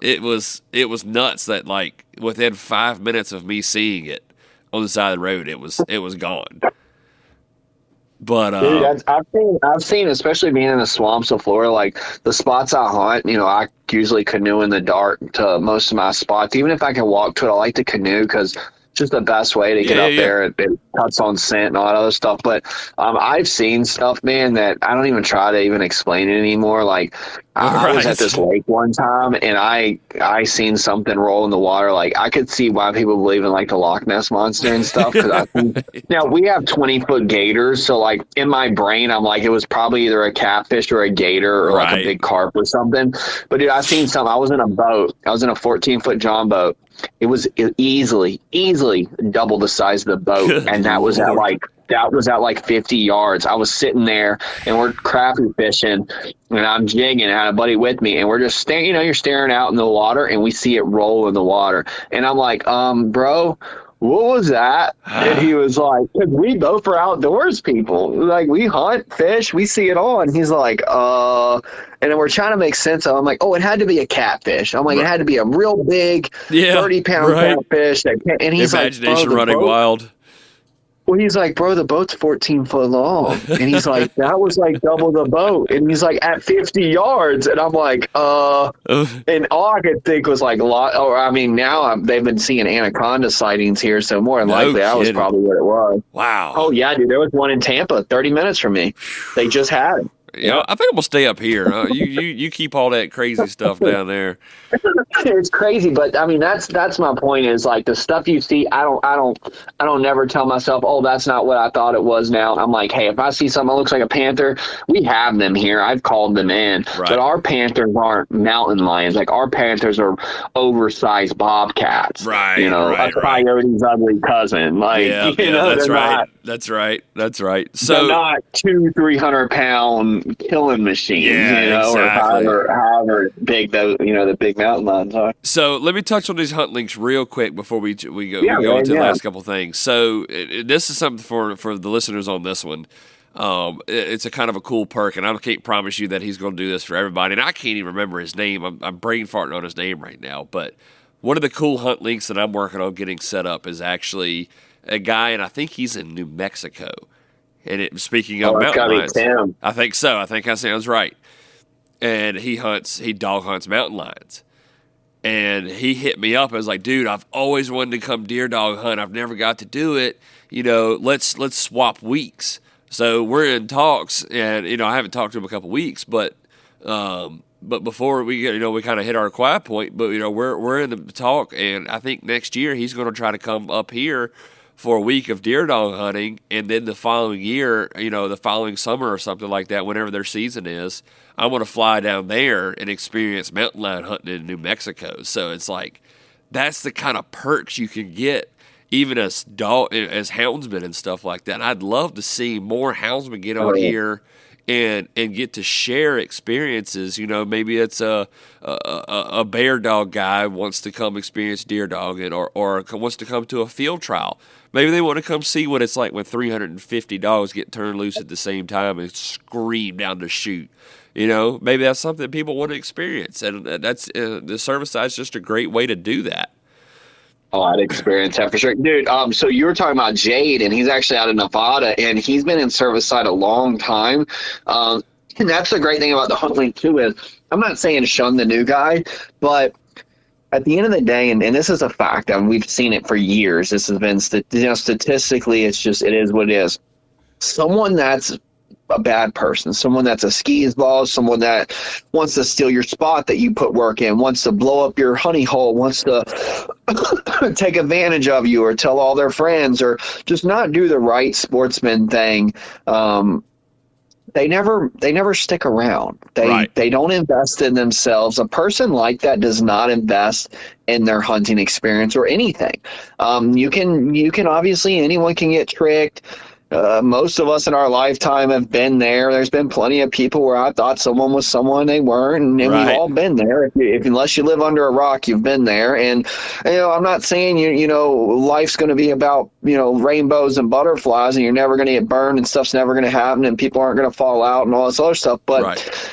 it was nuts that, like, within 5 minutes of me seeing it on the side of the road, it was gone. But dude, I've seen, especially being in the swamps of Florida, like the spots I hunt. I usually canoe in the dark to most of my spots. Even if I can walk to it, I like to canoe because just the best way to get up there. It cuts on scent and all that other stuff. But I've seen stuff, man, that I don't even try to even explain it anymore. Like I was at this lake one time, and I seen something roll in the water. Like I could see why people believe in like the Loch Ness monster and stuff. Because now we have 20-foot gators, so like in my brain, I'm like it was probably either a catfish or a gator or like a big carp or something. But dude, I seen something. I was in a boat. I was in a 14-foot John boat. It was easily double the size of the boat, and that was at like 50 yards. I was sitting there, and we're crappie fishing, and I'm jigging. I had a buddy with me, and we're just staring. You're staring out in the water, and we see it roll in the water, and I'm like, bro, what was that? And he was like, because we both are outdoors people. Like, we hunt, fish, we see it all. And he's like, and then we're trying to make sense of it. I'm like, it had to be a catfish. I'm like, it had to be a real big 30-pound catfish. And he's imagination like, running wild. Well, he's like, bro, the boat's 14 foot long. And he's like, that was like double the boat. And he's like, at 50 yards. And I'm like, and all I could think was like, now they've been seeing anaconda sightings here. So more than likely, that was probably what it was. Wow. Oh, yeah, dude. There was one in Tampa, 30 minutes from me. They just had it. Yeah, I think I'm gonna stay up here. You keep all that crazy stuff down there. It's crazy, but I mean that's my point. Is like the stuff you see. I don't never tell myself, that's not what I thought it was. Now I'm like, hey, if I see something that looks like a panther, we have them here. I've called them in, but our panthers aren't mountain lions. Like our panthers are oversized bobcats. Right. A coyote's ugly cousin. Like that's right. That's right. So they're not 200-300 pound killing machines, exactly. or however big those, the big mountain lions are. So let me touch on these hunt links real quick before we go into the last couple things. So this is something for the listeners on this one. It's a kind of a cool perk, and I can't promise you that he's going to do this for everybody. And I can't even remember his name. I'm brain farting on his name right now. But one of the cool hunt links that I'm working on getting set up is actually a guy, and I think he's in New Mexico. And speaking of mountain lions, I think so. I think that sounds right. And he dog hunts mountain lions. And he hit me up and was like, dude, I've always wanted to come deer dog hunt. I've never got to do it. Let's swap weeks. So we're in talks, and I haven't talked to him a couple weeks, but before we kind of hit our quiet point, but we're in the talk, and I think next year he's going to try to come up here for a week of deer dog hunting, and then the following year, the following summer or something like that, whenever their season is, I'm going to fly down there and experience mountain lion hunting in New Mexico. So it's like, that's the kind of perks you can get even as houndsmen and stuff like that. I'd love to see more houndsmen get on Oh, yeah. here and get to share experiences. You know, maybe it's a bear dog guy wants to come experience deer dog, or wants to come to a field trial. Maybe they want to come see what it's like when 350 dogs get turned loose at the same time and scream down the chute. You know, maybe that's something people want to experience, and that's the Cervicide is just a great way to do that. Oh, I'd experience that for sure. Dude, so you were talking about Jade, and he's actually out of Nevada, and he's been in Cervicide a long time. And that's the great thing about the Hunt Link, too, is I'm not saying shun the new guy, but at the end of the day, and this is a fact, and we've seen it for years, this has been, statistically, it is what it is. Someone that's a bad person, someone that's a skis ball, someone that wants to steal your spot that you put work in, wants to blow up your honey hole, wants to take advantage of you or tell all their friends or just not do the right sportsman thing. They never stick around. They don't invest in themselves. A person like that does not invest in their hunting experience or anything. You can obviously, anyone can get tricked. Most of us in our lifetime have been there. There's been plenty of people where I thought someone was someone they weren't, and we've all been there. Unless you live under a rock, you've been there. And I'm not saying life's going to be about rainbows and butterflies, and you're never going to get burned, and stuff's never going to happen, and people aren't going to fall out, and all this other stuff. But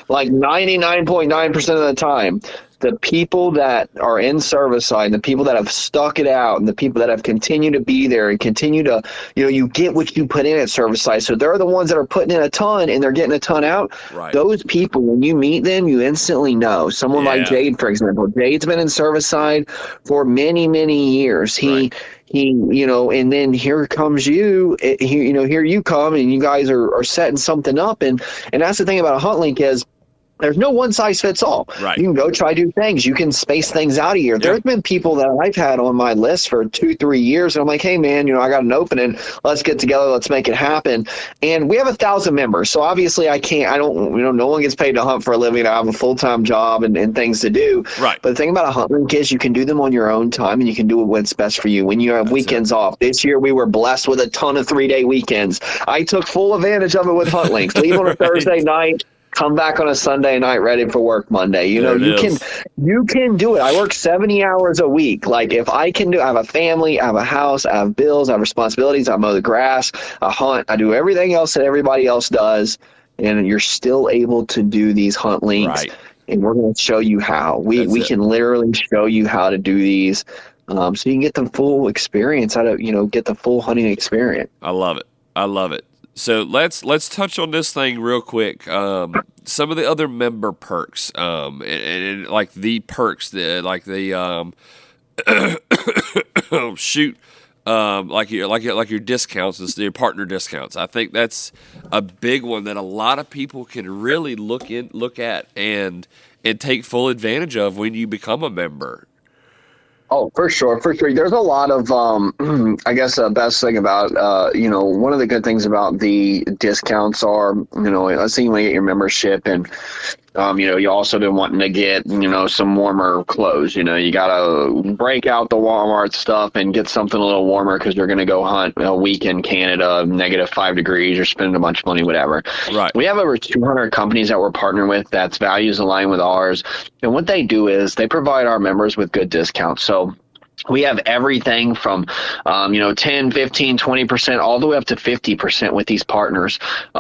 like 99.9% of the time, the people that are in Cervicide, the people that have stuck it out, and the people that have continued to be there and continue to, you get what you put in at Cervicide. So they're the ones that are putting in a ton and they're getting a ton out. Right. Those people, when you meet them, you instantly know. Someone like Jade, for example. Jade's been in Cervicide for many, many years. He, and then here comes you, here you come, and you guys are setting something up. And that's the thing about a Hunt Link is, there's no one size fits all. Right. You can go try to do things. You can space things out a year. There's been people that I've had on my list for 2-3 years, and I'm like, hey man, I got an opening. Let's get together. Let's make it happen. And we have 1,000 members, so obviously no one gets paid to hunt for a living. I have a full-time job and things to do. Right. But the thing about a Hunt Link is you can do them on your own time, and you can do it what's best for you. When you have weekends off, this year we were blessed with a ton of 3-day weekends. I took full advantage of it with Hunt Links. Leave on a Thursday night. Come back on a Sunday night, ready for work Monday. You can do it. I work 70 hours a week. Like if I can do, I have a family, I have a house, I have bills, I have responsibilities. I mow the grass, I hunt, I do everything else that everybody else does, and you're still able to do these Hunt Links. Right. And we're going to show you how. We can literally show you how to do these, so you can get the full experience get the full hunting experience. I love it. So let's touch on this thing real quick. Some of the other member perks, and like the perks, like your discounts, your partner discounts. I think that's a big one that a lot of people can really look at and take full advantage of when you become a member. Oh, for sure. There's a lot of, I guess the best thing about, one of the good things about the discounts are, let's say you want to get your membership and, you also been wanting to get, some warmer clothes. You got to break out the Walmart stuff and get something a little warmer because you're going to go hunt a week in Canada, -5 degrees, you're spending a bunch of money, whatever. Right. We have over 200 companies that we're partnering with that's values align with ours. And what they do is they provide our members with good discounts. So we have everything from, 10, 15, 20%, all the way up to 50% with these partners. It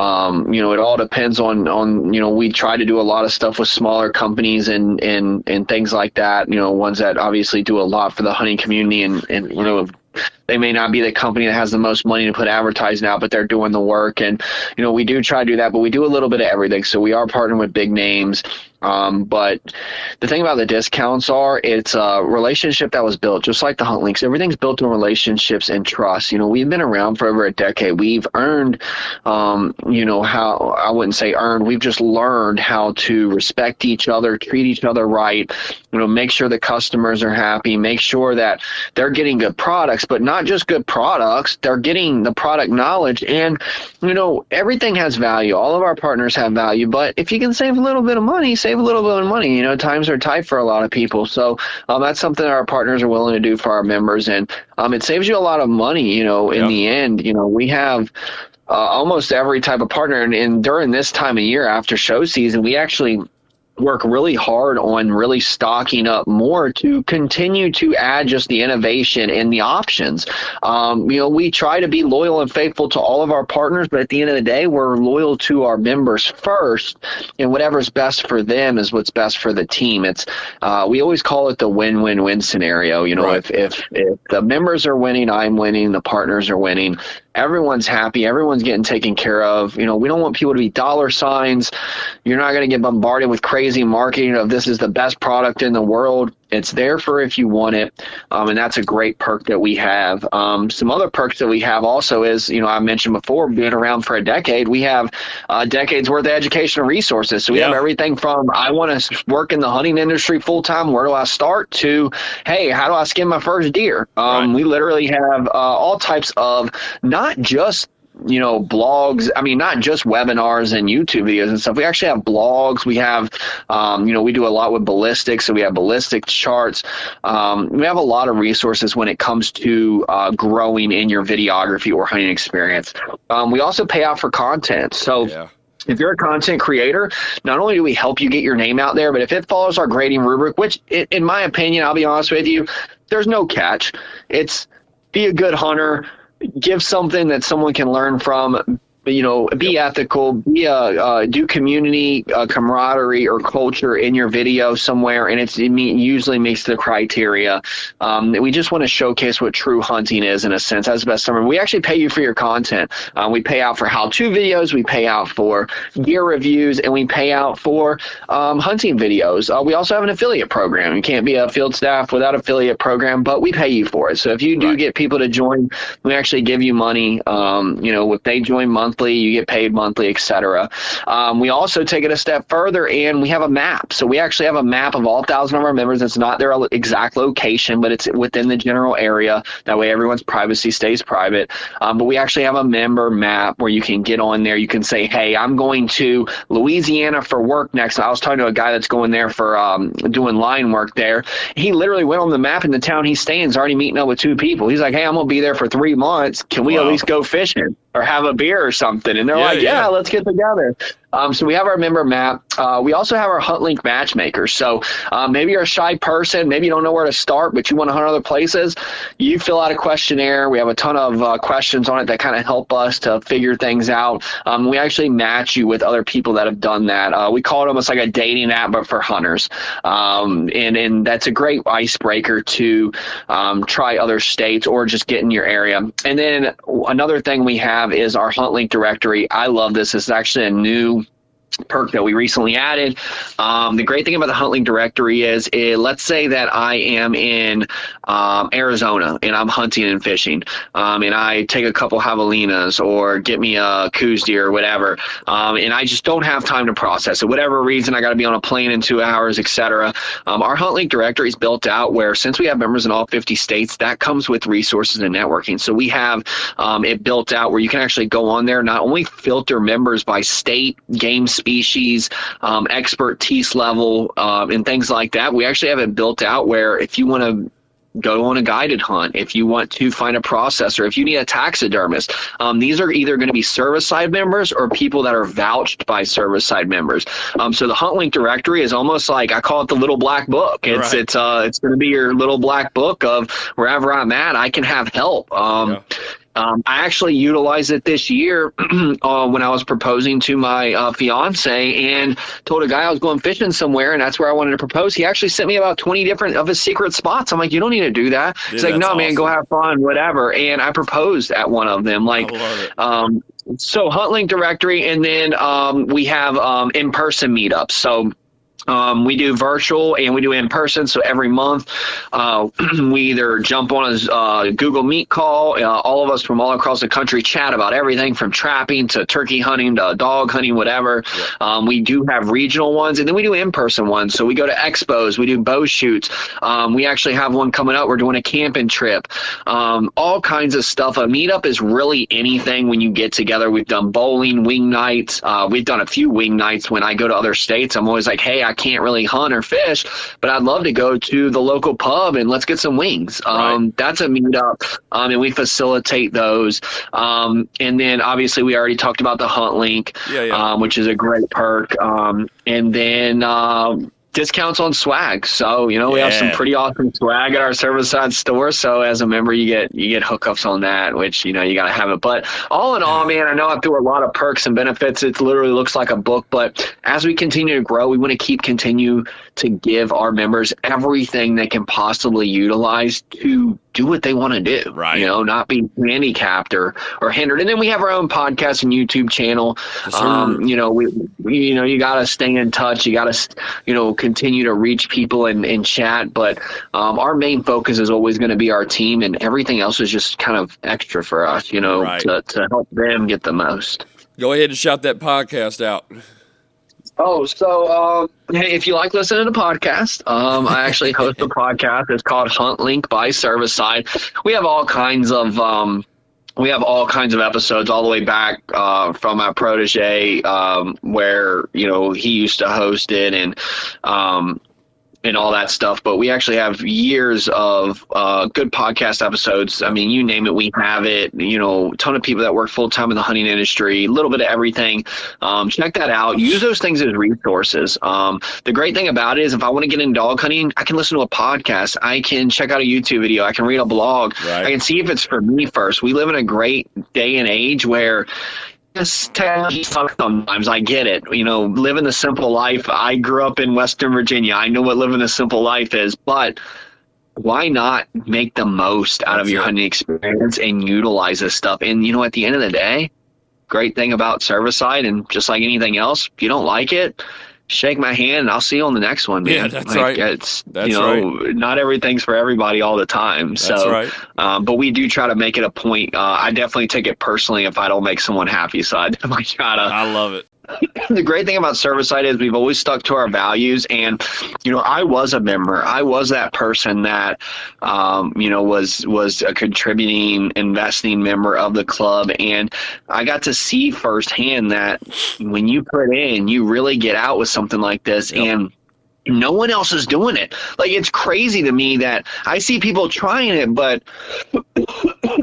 all depends on, we try to do a lot of stuff with smaller companies and things like that, ones that obviously do a lot for the hunting community and they may not be the company that has the most money to put advertising out, but they're doing the work. And, we do try to do that, but we do a little bit of everything. So we are partnering with big names. But the thing about the discounts it's a relationship that was built just like the Hunt Links. Everything's built on relationships and trust. We've been around for over a decade. We've earned, how I wouldn't say earned. We've just learned how to respect each other, treat each other right, make sure the customers are happy, make sure that they're getting good products, but not just good products. They're getting the product knowledge and, everything has value. All of our partners have value, but if you can save a little bit of money, save save a little bit of money. Times are tight for a lot of people. So that's something that our partners are willing to do for our members. And it saves you a lot of money, in the end. We have almost every type of partner. And during this time of year after show season, we actually work really hard on really stocking up more to continue to add just the innovation and the options. We try to be loyal and faithful to all of our partners, but at the end of the day, we're loyal to our members first, and whatever's best for them is what's best for the team. It's we always call it the win-win-win scenario. Right. If the members are winning, I'm winning, the partners are winning. Everyone's happy. Everyone's getting taken care of. We don't want people to be dollar signs. You're not going to get bombarded with crazy marketing of this is the best product in the world. It's there for if you want it, and that's a great perk that we have. Some other perks that we have also is, I mentioned before, being around for a decade, we have decades worth of educational resources. So we have everything from I want to work in the hunting industry full time, where do I start, to, hey, how do I skin my first deer? Right. We literally have all types of not just blogs. I mean, not just webinars and YouTube videos and stuff. We actually have blogs. We have, we do a lot with ballistics. So we have ballistic charts. We have a lot of resources when it comes to growing in your videography or hunting experience. We also pay out for content. So if you're a content creator, not only do we help you get your name out there, but if it follows our grading rubric, which in my opinion, I'll be honest with you, there's no catch. It's be a good hunter, give something that someone can learn from, be ethical, do community camaraderie or culture in your video somewhere, and it usually meets the criteria. We just want to showcase what true hunting is, in a sense. That's the best summary. We actually pay you for your content. We pay out for how-to videos, we pay out for gear reviews, and we pay out for hunting videos. We also have an affiliate program. You can't be a field staff without an affiliate program, but we pay you for it. So if you do get people to join, we actually give you money. If they join monthly, you get paid monthly, etc. We also take it a step further, and we have a map. So we actually have a map of all 1,000 of our members. It's not their exact location, but it's within the general area. That way everyone's privacy stays private. But we actually have a member map where you can get on there. You can say, hey, I'm going to Louisiana for work next. I was talking to a guy that's going there for doing line work there. He literally went on the map, in the town he's staying is already meeting up with 2 people. He's like, hey, I'm going to be there for 3 months. Can we at least go fishing or have a beer or something? And they're like, yeah, let's get together. So we have our member map. We also have our Hunt Link matchmakers. So maybe you're a shy person, maybe you don't know where to start, but you want to hunt other places. You fill out a questionnaire. We have a ton of questions on it that kind of help us to figure things out. We actually match you with other people that have done that. We call it almost like a dating app, but for hunters. And that's a great icebreaker to try other states or just get in your area. And then another thing we have is our Hunt Link directory. I love this. This is actually a new perk that we recently added. The great thing about the Hunt Link directory is, let's say that I am in Arizona and I'm hunting and fishing, and I take a couple javelinas or get me a coos deer or whatever, and I just don't have time to process it. Whatever reason, I got to be on a plane in 2 hours, etc. Our Hunt Link directory is built out where, since we have members in all 50 states, that comes with resources and networking. So we have it built out where you can actually go on there, not only filter members by state, game species, expertise level, and things like that. We actually have it built out where if you want to go on a guided hunt, if you want to find a processor, if you need a taxidermist, these are either going to be Cervicide members or people that are vouched by Cervicide members. So the Hunt Link directory is almost like, I call it the little black book. It's going to be your little black book of wherever I'm at, I can have help. I actually utilized it this year when I was proposing to my fiance, and told a guy I was going fishing somewhere, and that's where I wanted to propose. He actually sent me about 20 different of his secret spots. I'm like, you don't need to do that. He's like, no, man, go have fun, whatever. And I proposed at one of them. Like, so Hunt Link directory, and then we have in-person meetups. So we do virtual and we do in person. So every month, we either jump on a Google Meet call. All of us from all across the country chat about everything from trapping to turkey hunting to dog hunting, whatever. We do have regional ones, and then we do in-person ones. So we go to expos, we do bow shoots. We actually have one coming up. We're doing a camping trip, all kinds of stuff. A meetup is really anything when you get together. We've done bowling, wing nights. We've done a few wing nights when I go to other states. I'm always like, hey, I can't really hunt or fish, but I'd love to go to the local pub and let's get some wings. That's a meetup, and we facilitate those. And then obviously we already talked about the Hunt Link, which is a great perk. And then discounts on swag. So, you know, we have some pretty awesome swag at our Cervicide store. So as a member, you get hookups on that, which, you know, you got to have it. But all in all, man, I know I threw a lot of perks and benefits. It literally looks like a book. But as we continue to grow, we want to continue to give our members everything they can possibly utilize to do what they want to do, right? You know, not be handicapped or hindered. And then we have our own podcast and YouTube channel. You know, you got to stay in touch. You got to, you know, continue to reach people and chat. But our main focus is always going to be our team, and everything else is just kind of extra for us, you know, to help them get the most. Go ahead and shout that podcast out. Oh, so hey, if you like listening to podcasts, I actually host a podcast. It's called Hunt Link by Cervicide. We have all kinds of episodes all the way back from my protege, where, you know, he used to host it and all that stuff. But we actually have years of good podcast episodes. I mean, you name it, we have it. You know, a ton of people that work full time in the hunting industry, a little bit of everything. Check that out. Use those things as resources. The great thing about it is if I want to get into dog hunting, I can listen to a podcast. I can check out a YouTube video. I can read a blog. Right. I can see if it's for me first. We live in a great day and age where technology sucks sometimes. I get it. You know, living the simple life. I grew up in Western Virginia. I know what living the simple life is, but why not make the most out of your hunting experience and utilize this stuff? And, you know, at the end of the day, great thing about Cervicide, and just like anything else, if you don't like it, shake my hand and I'll see you on the next one, man. Yeah, that's right. It's, you know, not everything's for everybody all the time. That's but we do try to make it a point. I definitely take it personally if I don't make someone happy. So I try to. I love it. The great thing about Cervicide is we've always stuck to our values. And, you know, I was a member. I was that person that, you know, was a contributing, investing member of the club. And I got to see firsthand that when you put in, you really get out with something like this. Yep. And no one else is doing it. Like, it's crazy to me that I see people trying it, but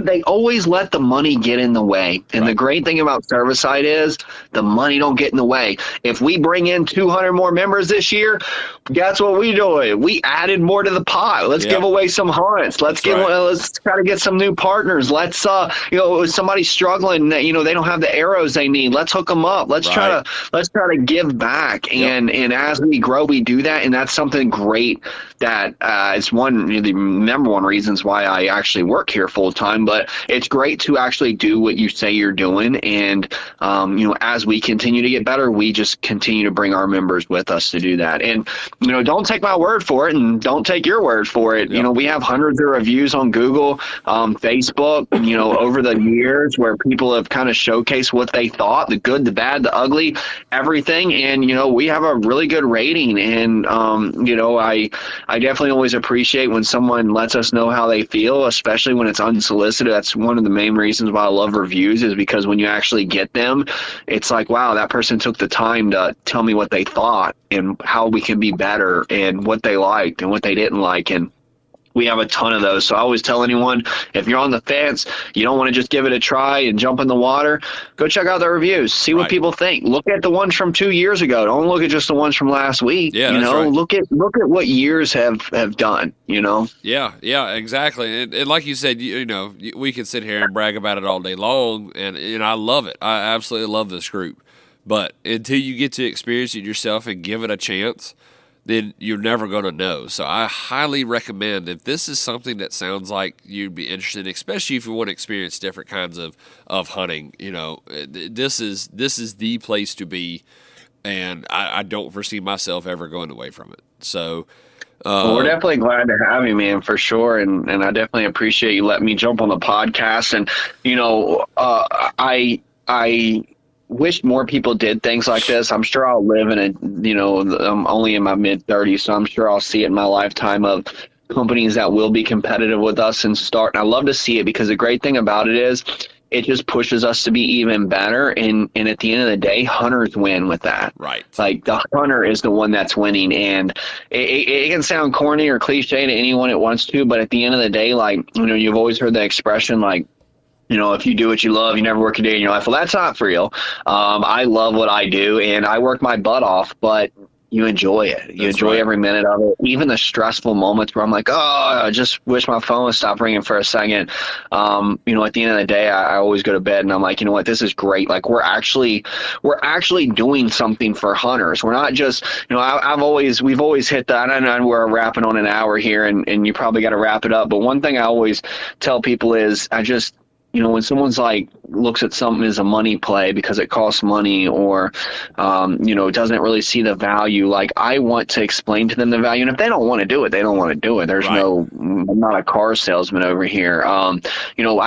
they always let the money get in the way. And the great thing about Cervicide is the money don't get in the way. If we bring in 200 more members this year, guess what we doing? We added more to the pot. Let's give away some hunts. Let's try to get some new partners. Let's you know, if somebody's struggling, you know, they don't have the arrows they need, let's hook them up. Let's try to give back. And as we grow, we do that. And that's something great that it's one of the number one reasons why I actually work here full time. But it's great to actually do what you say you're doing. And, you know, as we continue to get better, we just continue to bring our members with us to do that. And, you know, don't take my word for it and don't take your word for it. You know, we have hundreds of reviews on Google, Facebook, you know, over the years where people have kind of showcased what they thought, the good, the bad, the ugly, everything. And, you know, we have a really good rating. And, you know, I definitely always appreciate when someone lets us know how they feel, especially when it's unsolicited. That's one of the main reasons why I love reviews, is because when you actually get them, it's like, wow, that person took the time to tell me what they thought and how we can be better and what they liked and what they didn't like. And we have a ton of those. So I always tell anyone, if you're on the fence, you don't want to just give it a try and jump in the water, go check out the reviews, see what people think. Look at the ones from 2 years ago. Don't look at just the ones from last week. Yeah, you know, look at what years have done, you know? Yeah, exactly. And like you said, you know, we can sit here and brag about it all day long. And I love it. I absolutely love this group. But until you get to experience it yourself and give it a chance, then you're never going to know. So I highly recommend, if this is something that sounds like you'd be interested in, especially if you want to experience different kinds of hunting, you know, this is the place to be. And I don't foresee myself ever going away from it. So well, we're definitely glad to have you, man, for sure. And I definitely appreciate you letting me jump on the podcast. And, you know, I wish more people did things like this. I'm sure I'll live in a, you know, I'm only in my mid-30s, so I'm sure I'll see it in my lifetime of companies that will be competitive with us and start. And I love to see it, because the great thing about it is it just pushes us to be even better. And at the end of the day, hunters win with that. Right. Like the hunter is the one that's winning. And it can sound corny or cliche to anyone it wants to, but at the end of the day, like, you've always heard the expression, like, if you do what you love, you never work a day in your life. Well, that's not for real. I love what I do, and I work my butt off, but you enjoy it. You enjoy every minute of it, even the stressful moments where I'm like, oh, I just wish my phone would stop ringing for a second. At the end of the day, I always go to bed and I'm like, you know what, this is great. Like we're actually doing something for hunters. We're not just, we've always hit that. I know we're wrapping on an hour here and you probably got to wrap it up. But one thing I always tell people is when someone's like looks at something as a money play because it costs money or, doesn't really see the value, like I want to explain to them the value. And if they don't want to do it, they don't want to do it. There's I'm not a car salesman over here. I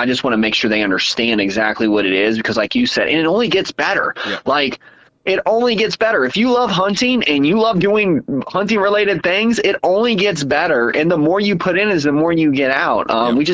just want to make sure they understand exactly what it is because like you said, and it only gets better. Yeah. Like, it only gets better. If you love hunting and you love doing hunting related things, it only gets better. And the more you put in is the more you get out. We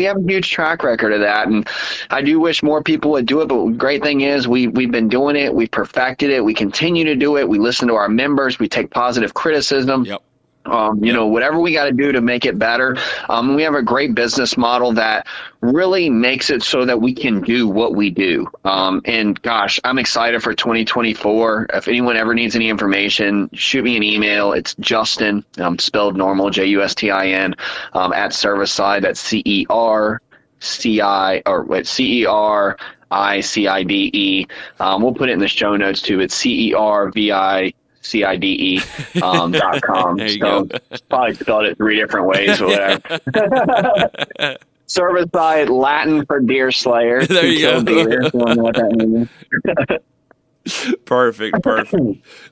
have a huge track record of that. And I do wish more people would do it. But the great thing is we've been doing it. We've perfected it. We continue to do it. We listen to our members. We take positive criticism. Yep. Whatever we got to do to make it better. We have a great business model that really makes it so that we can do what we do. And gosh, I'm excited for 2024. If anyone ever needs any information, shoot me an email. It's Justin, spelled normal, Justin, at Cervicide. That's CERVICIDE. We'll put it in the show notes too. It's CERVICIDE.com. There you so go. Probably spelled it 3 different ways or whatever. Cervicide, Latin for deer slayer. There you go. Deer. Don't know what that means. Perfect.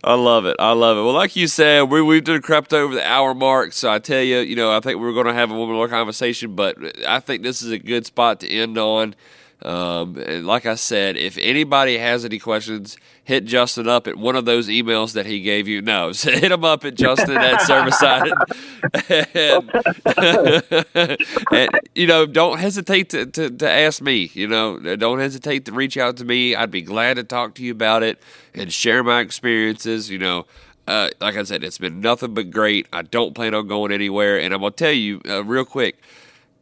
I love it. Well, like you said, we did crept over the hour mark. So I tell you, I think we're going to have a little more conversation, but I think this is a good spot to end on. And like I said, if anybody has any questions, hit Justin up at one of those emails that he gave you. No, so hit him up at Justin at Cervicide. and don't hesitate to ask me. Don't hesitate to reach out to me. I'd be glad to talk to you about it and share my experiences. Like I said, it's been nothing but great. I don't plan on going anywhere. And I'm going to tell you real quick,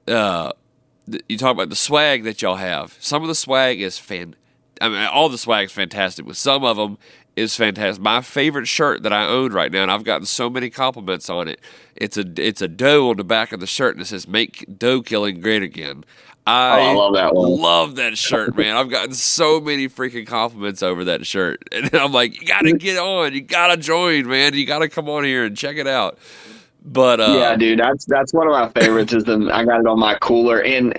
you talk about the swag that y'all have. Some of the swag is all the swag is fantastic, but some of them is fantastic. My favorite shirt that I own right now, and I've gotten so many compliments on it, it's a doe on the back of the shirt, and it says, "Make doe killing great again." I love that one. Love that shirt, man. I've gotten so many freaking compliments over that shirt. And I'm like, you got to get on. You got to join, man. You got to come on here and check it out. But yeah, dude, that's one of my favorites. I got it on my cooler, and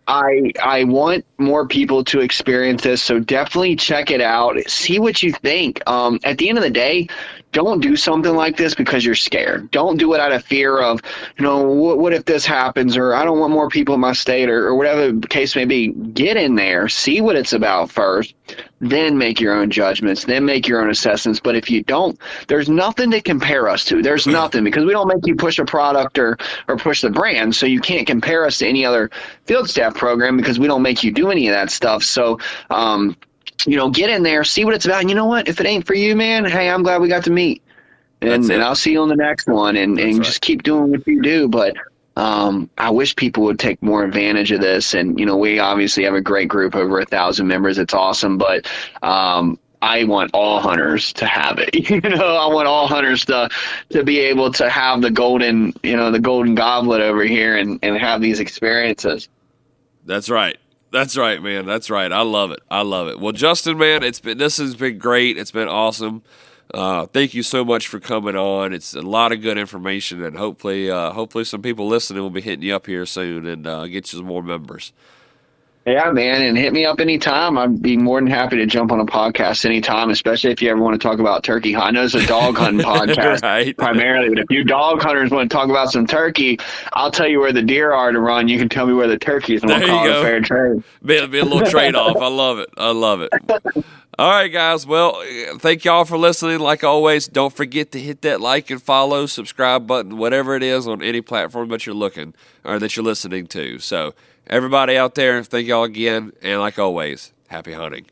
I want more people to experience this. So definitely check it out. See what you think. At the end of the day, don't do something like this because you're scared. Don't do it out of fear of, what if this happens, or I don't want more people in my state, or whatever the case may be. Get in there, see what it's about first, then make your own judgments, then make your own assessments. But if you don't, there's nothing to compare us to. There's nothing, because we don't make you push a product or push the brand, so you can't compare us to any other field staff program because we don't make you do any of that stuff. So, get in there, see what it's about. And you know what? If it ain't for you, man, hey, I'm glad we got to meet. And I'll see you on the next one. And just keep doing what you do. But I wish people would take more advantage of this. And, we obviously have a great group, over 1,000 members. It's awesome. But I want all hunters to have it. I want all hunters to be able to have the golden goblet over here and have these experiences. That's right. That's right, man. That's right. I love it. Well, Justin, man, this has been great. It's been awesome. Thank you so much for coming on. It's a lot of good information, and hopefully some people listening will be hitting you up here soon and get you some more members. Yeah, man, and hit me up anytime. I'd be more than happy to jump on a podcast anytime, especially if you ever want to talk about turkey hunt. I know it's a dog hunting podcast right. Primarily, but if you dog hunters want to talk about some turkey, I'll tell you where the deer are to run. You can tell me where the turkey is, and we'll call it a fair trade. Be a little trade-off. I love it. All right, guys. Well, thank y'all for listening. Like always, don't forget to hit that like and follow, subscribe button, whatever it is on any platform that you're looking or that you're listening to. So Everybody out there, thank y'all again. And like always, happy hunting.